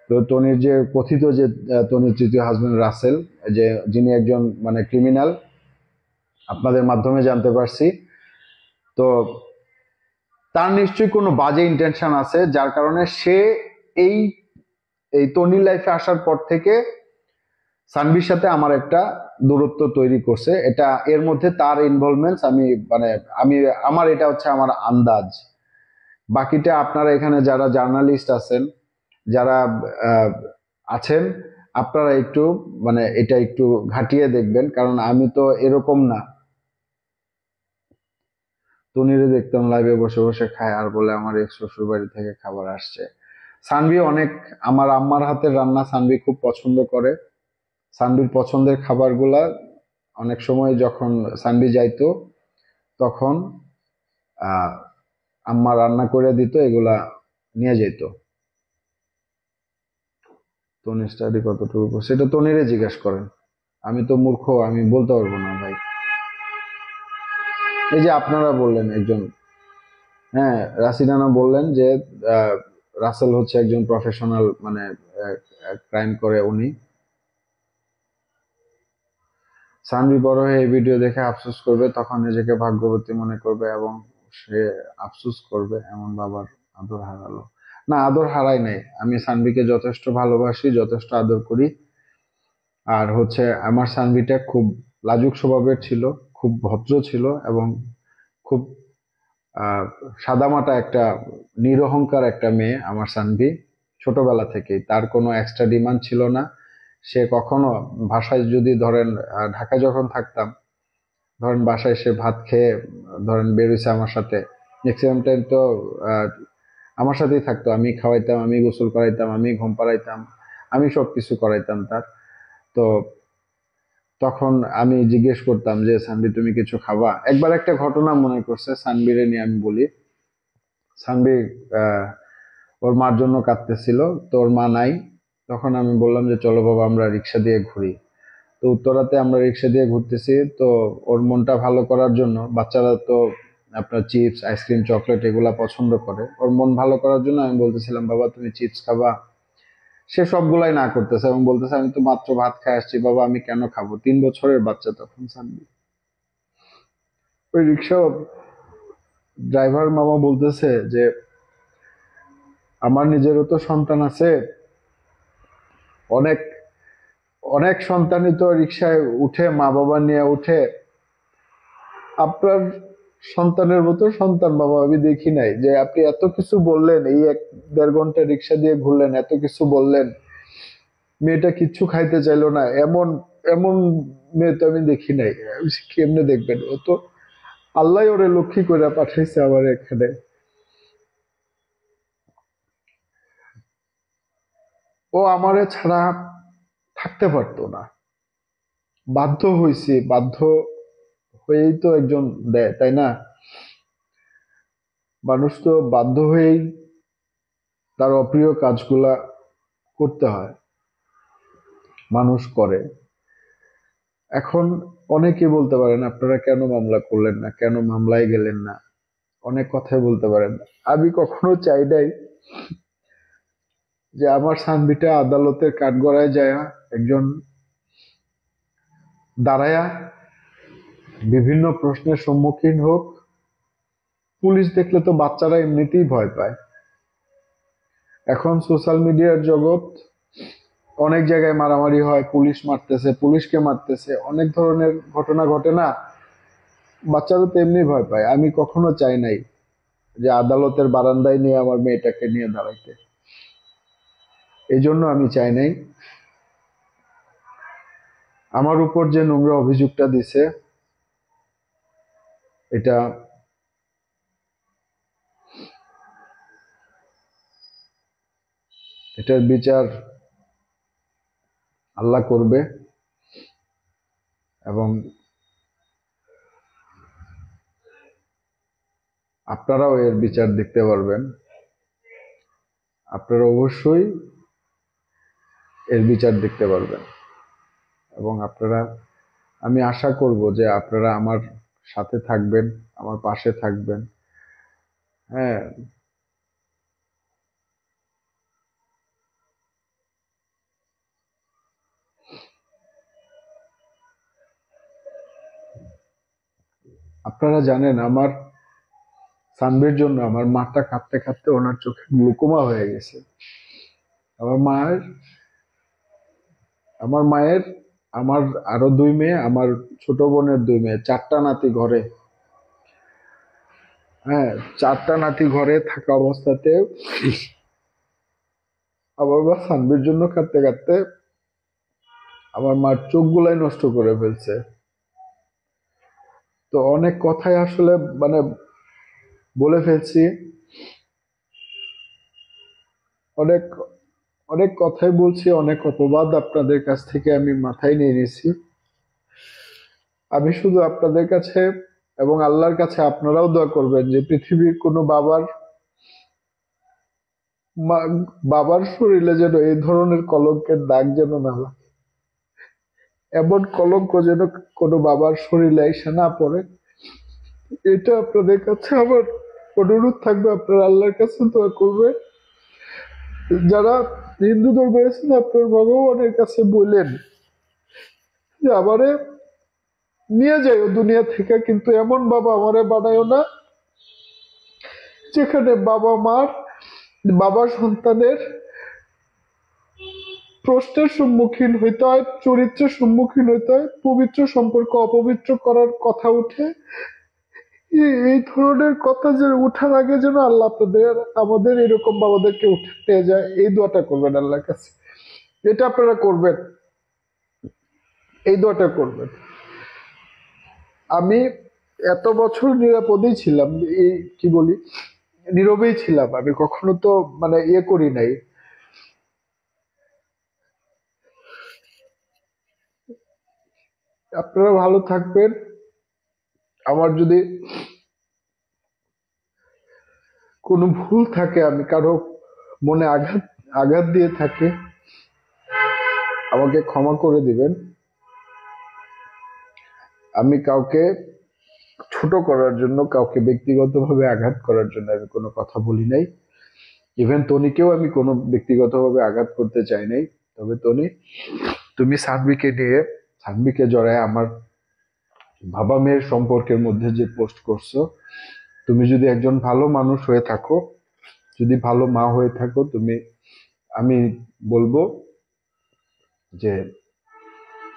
তো টনির যে কথিত যে টনির তৃতীয় হাজবেন্ড রাসেল, যে যিনি একজন মানে ক্রিমিনাল, আপনাদের মাধ্যমে জানতে পারছি। তো তার নিশ্চয়ই কোনো বাজে ইন্টেনশন আছে, যার কারণে সে এই এই তনির লাইফে আসার পর থেকে সানভির সাথে আমার একটা দূরত্ব তৈরি করছে। এটা এর মধ্যে তার ইনভলভমেন্টস আমি মানে আমি আমার এটা হচ্ছে আমার আন্দাজ। বাকিটা আপনারা এখানে যারা জার্নালিস্ট আছেন, যারা আহ, আছেন, আপনারা একটু মানে এটা একটু ঘাটিয়ে দেখবেন, কারণ আমি তো এরকম না। তনিরে দেখতাম লাইভে বসে বসে খায় আর বলে আমার এক্স শ্বশুর বাড়ি থেকে খাবার আসছে। সানভি অনেক, আমার আম্মার হাতের রান্না সানভি খুব পছন্দ করে। সানভির পছন্দের খাবারগুলা অনেক সময় যখন সানভি যাইতো তখন আহ আম্মা রান্না করে দিত, এগুলা নিয়ে যেত। তনি স্টাডি কতটুকু সেটা তনিরে জিজ্ঞেস করেন, আমি তো মূর্খ, আমি বলতে পারবো না ভাই। এই যে আপনারা বললেন একজন, হ্যাঁ রাসিদানা বললেন যে আহ, রাসেল হচ্ছে একজন প্রফেশনাল মানে ক্রাইম করে উনি। সানভি বড় হয়ে এই ভিডিও দেখে আফসোস করবে, তখন নিজেকে ভাগ্যবতী মনে করবে এবং সে আফসোস করবে এমন বাবার আদর হারালো। না, আদর হারাই নাই, আমি সানভিকে যথেষ্ট ভালোবাসি, যথেষ্ট আদর করি। আর হচ্ছে আমার সানভিটা খুব লাজুক স্বভাবের ছিল, খুব ভদ্র ছিল এবং খুব আহ সাদামাটা একটা নিরহংকার একটা মেয়ে আমার সানভি। ছোটবেলা থেকেই তার কোনো এক্সট্রা ডিমান্ড ছিল না। সে কখনো বাসায় যদি ধরেন ঢাকায় যখন থাকতাম, ধরেন বাসায় এসে ভাত খেয়ে ধরেন বেরোইছে আমার সাথে, ম্যাক্সিমাম টাইম তো আহ, আমার সাথেই থাকতো। আমি খাওয়াইতাম, আমি গোসল করাইতাম, আমি ঘুম পাড়াইতাম, আমি সবকিছু করাইতাম তার। তো তখন আমি জিজ্ঞেস করতাম যে সানভি তুমি কিছু খাবা। একবার একটা ঘটনা মনে করছে সানভিরে নিয়ে আমি বলি। সানভি আহ ওর মার জন্য কাঁদতেছিল, তো ওর মা নাই। তখন আমি বললাম যে চলো বাবা আমরা রিক্সা দিয়ে ঘুরি। তো উত্তরাতে আমরা রিক্সা দিয়ে ঘুরতেছি, তো ওর মনটা ভালো করার জন্য, বাচ্চারা তো আপনার চিপস আইসক্রিম চকলেট এগুলা পছন্দ করে, ওর মন ভালো করার জন্য আমি বলতেছিলাম বাবা তুমি চিপস খাবা। সে সবগুলাই না করতেছে এবং বলতেছে আমি তো মাত্র ভাত খাই আসছি বাবা, আমি কেন খাবো। 3 বছরের বাচ্চা তখন সানভি। ওই রিক্সা ড্রাইভার মামা বলতেছে যে আমার নিজেরও তো সন্তান আছে, অনেক অনেক সন্তানই তো রিক্সায় উঠে, মা বাবা নিয়ে উঠে, আপনার সন্তানের মতো সন্তান বাবা আমি দেখি নাই। যে আপনি এত কিছু বললেন, এই 1-1.5 ঘন্টা রিক্সা দিয়ে ঘুরলেন, এত কিছু বললেন, মেয়েটা কিচ্ছু খাইতে চাইলো না, এমন এমন মেয়ে তো আমি দেখি নাই। কেমনে দেখবেন, ও তো আল্লাহ ওরে লক্ষ্মী করে পাঠাইছে আমার এখানে। ও আমারে ছাড়া থাকতে পারতো না, বাধ্য হয়েছি, বাধ্য হয়েই তো একজন দেয়, তাই না? মানুষ তো বাধ্য হয়েই তার অপ্রিয় কাজগুলা করতে হয়, মানুষ করে। এখন অনেকে বলতে পারেন আপনারা কেন মামলা করলেন না, কেন মামলায় গেলেন না, অনেক কথাই বলতে পারেন। আমি কখনো চাই নাই যে আমার সানভিটা আদালতের কাঠগড়ায় যায় একজন দাঁড়ায়া বিভিন্ন প্রশ্নের সম্মুখীন হোক। পুলিশ দেখলে তো বাচ্চারা এমনিতেই ভয় পায়। এখন সোশ্যাল মিডিয়ার জগৎ, অনেক জায়গায় মারামারি হয়, পুলিশ মারতেছে, পুলিশকে মারতেছে, অনেক ধরনের ঘটনা ঘটে না, বাচ্চারা তো এমনি ভয় পায়। আমি কখনো চাই নাই যে আদালতের বারান্দায় নিয়ে আমার মেয়েটাকে নিয়ে দাঁড়াইতে, এই জন্য আমি চাই নাই। আমার উপর যে নোংরা অভিযোগটা দিছে, এটা এটার বিচার আল্লাহ করবে এবং আপনারাও এর বিচার দেখতে পারবেন। আপনারা অবশ্যই এর বিচার দেখতে পারবেন এবং আপনারা, আমি আশা করব যে আপনারা আমার সাথে থাকবেন, আমার পাশে থাকবেন। হ্যাঁ, আপনারা জানেন আমার সানভির জন্য আমার মাটা কাঁদতে কাঁদতে ওনার চোখে গ্লুকোমা হয়ে গেছে। আমার মায়ের আমার মায়ের আমার আরো 2 মেয়ে, আমার ছোট বোনের 2 মেয়ে, 4টা নাতি ঘরে। হ্যাঁ, 4টা নাতি ঘরে থাকা অবস্থাতে আমার মা সানভির জন্য কাঁদতে কাঁদতে আমার মার চোখগুলাই নষ্ট করে ফেলছে। তো অনেক কথাই আসলে মানে বলে ফেলছি, অনেক অনেক কথাই বলছি, অনেক অপবাদ আপনাদের কাছ থেকে আমি মাথায় নিয়ে নিয়েছি। আমি শুধু আপনাদের কাছে এবং আল্লাহর কাছে আপনারাও দোয়া করবেন যে পৃথিবীর কোনো বাবার শরীরে যেন এই ধরনের কলঙ্কের দাগ যেন না লাগে, এমন কলঙ্ক যেন কোনো বাবার শরীরে এসে না পড়ে। এটা আপনাদের কাছে আমার অনুরোধ থাকবে, আপনারা আল্লাহর কাছে দোয়া করবেন। যারা হিন্দু ধর্মে আছেন আপনার ভগবানের কাছে বললেন যে আমারে নিয়ে যাইও দুনিয়া থেকে, কিন্তু এমন বাবা আমারে বানায়ও না যেখানে বাবা সন্তানের প্রশ্নের সম্মুখীন হইতে হয়, চরিত্রের সম্মুখীন হইতে হয়, পবিত্র সম্পর্ক অপবিত্র করার কথা উঠে। এই ধরনের কথা যে উঠার আগে যেন আল্লাহ আমাদের এরকম বাবাদেরকে উঠতে যায়, এই দোয়াটা করবেন আল্লাহর কাছে। এটা আপনারা করবেন, এই দোয়াটা করবেন। আমি এত বছর নিরাপদেই ছিলাম, এই কি বলি, নীরবেই ছিলাম, আমি কখনো তো মানে ইয়ে করি নাই। আপনারা ভালো থাকবেন। আমার যদি কোনো ভুল থাকে, আমি কারো মনে আঘাত আঘাত দিয়ে থাকে, আমাকে ক্ষমা করে দিবেন। আমি কাউকে ছোট করার জন্য, কাউকে ব্যক্তিগতভাবে আঘাত করার জন্য আমি কোনো কথা বলি নাই। ইভেন তনিকেও আমি কোনো ব্যক্তিগতভাবে আঘাত করতে চাই নাই। তবে তনি, তুমি সানভিকে জড়ায় আমার বাবা মেয়ের সম্পর্কের মধ্যে যে পোস্ট করছো, তুমি যদি একজন ভালো মানুষ হয়ে থাকো, যদি ভালো মা হয়ে থাকো, আমি বলবো যে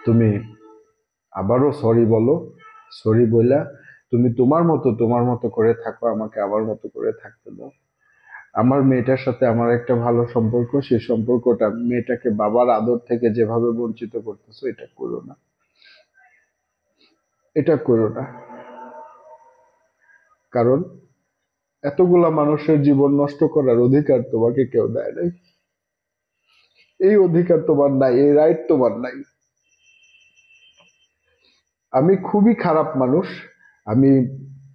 তুমি আবারও সরি বলো। সরি বইলা তুমি তোমার মতো করে থাকো, আমাকে আমার মতো করে থাকতে দাও। আমার মেয়েটার সাথে আমার একটা ভালো সম্পর্ক, সেই সম্পর্কটা মেয়েটাকে বাবার আদর থেকে যেভাবে বঞ্চিত করতেছো, এটা করো না, এটা করো না। কারণ এতগুলা মানুষের জীবন নষ্ট করার অধিকার তোমাকে কেউ দেয় নাই। এই অধিকার তোমার নাই, এই রাইট তোমার নাই। আমি খুবই খারাপ মানুষ, আমি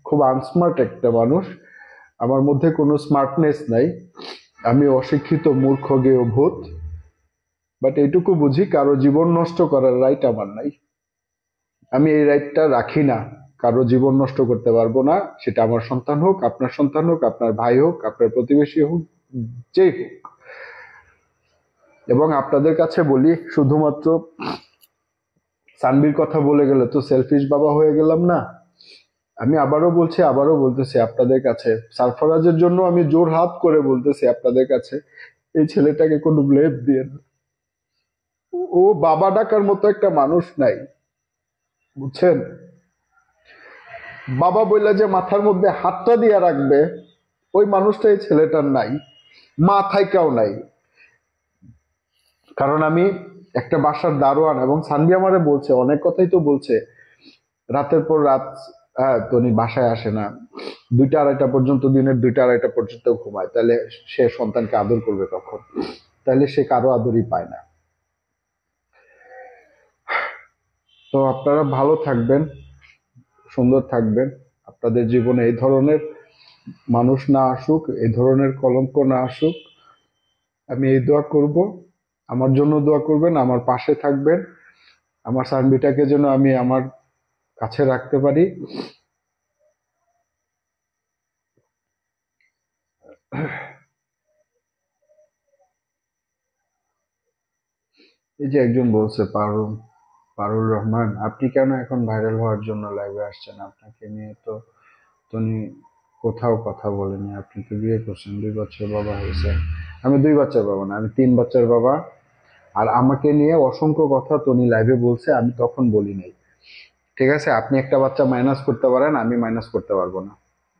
খুব আনস্মার্ট একটা মানুষ, আমার মধ্যে কোনো স্মার্টনেস নাই, আমি অশিক্ষিত, মূর্খ, গেয়, ভূত। বাট এইটুকু বুঝি, কারো জীবন নষ্ট করার রাইট আমার নাই। আমি এই রাইটটা রাখি না, কারো জীবন নষ্ট করতে পারবো না। সেটা আমার সন্তান হোক, আপনার সন্তান হোক, আপনার ভাই হোক, আপনার প্রতিবেশী হোক, যেই হোক। এবং আপনাদের কাছে বলি, শুধুমাত্র সানবির কথা বলে গেলে তো সেলফিশ বাবা হয়ে গেলাম না। আমি আবারও বলছি, আবারও বলতেছি আপনাদের কাছে, সারফরাজের জন্য আমি জোর হাত করে বলতেছি আপনাদের কাছে, এই ছেলেটাকে কোনো ব্লেম দিয়ে না। ও বাবা ডাকার মতো একটা মানুষ নাই, বুঝছেন? বাবা বললে যে মাথার মধ্যে হাতটা দিয়ে রাখবে, ওই মানুষটা এই ছেলেটার নাই, মা থাইকাও নাই। কারণ আমি একটা বাসার দারোয়ান, এবং সানভি আমারে বলছে, অনেক কথাই তো বলছে, রাতের পর রাত, হ্যাঁ তনি বাসায় আসে না, 2টা 2:30 পর্যন্ত, দিনের 2টা 2:30 পর্যন্ত ঘুমায়, তাহলে সে সন্তানকে আদর করবে কখন? তাহলে সে কারো আদরই পায় না। তো আপনারা ভালো থাকবেন, সুন্দর থাকবেন। আপনাদের জীবনে এই ধরনের মানুষ না আসুক, এই ধরনের কলঙ্ক না আসুক, আমি এই দোয়া করব। আমার জন্য দোয়া করবেন, আমার পাশে থাকবেন, আমার সানবিটাকে যেন আমি আমার কাছে রাখতে পারি। এই যে একজন বলছে, পারুল রহমান, আপনি কেন এখন ভাইরাল হওয়ার জন্য লাইভে আসছেন? আপনাকে নিয়ে তো উনি কোথাও কথা বলেনি। আপনি তো বিয়ে করছেন, 2 বাচ্চার বাবা হয়েছেন। আমি 2 বাচ্চার বাবা না, আমি 3 বাচ্চার বাবা। আর আমাকে নিয়ে অসংখ্য কথা টনি লাইভে বলছে, আমি তখন বলি নাই। ঠিক আছে, আপনি একটা বাচ্চা মাইনাস করতে পারেন, আমি মাইনাস করতে পারবো না।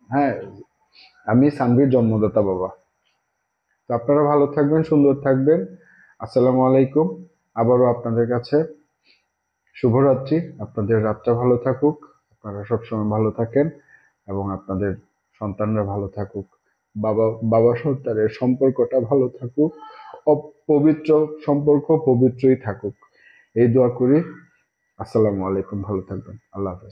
হ্যাঁ, আমি সানভীর জন্মদাতা বাবা। তো আপনারা ভালো থাকবেন, সুন্দর থাকবেন। আসসালামু আলাইকুম। আবারও আপনাদের কাছে শুভরাত্রি। আপনাদের রাতটা ভালো থাকুক, আপনারা সবসময় ভালো থাকেন, এবং আপনাদের সন্তানরা ভালো থাকুক। বাবা বাবা সন্তানের সম্পর্কটা ভালো থাকুক, পবিত্র সম্পর্ক পবিত্রই থাকুক, এই দোয়া করি। আসসালামু আলাইকুম, ভালো থাকবেন, আল্লাহ হাফেজ।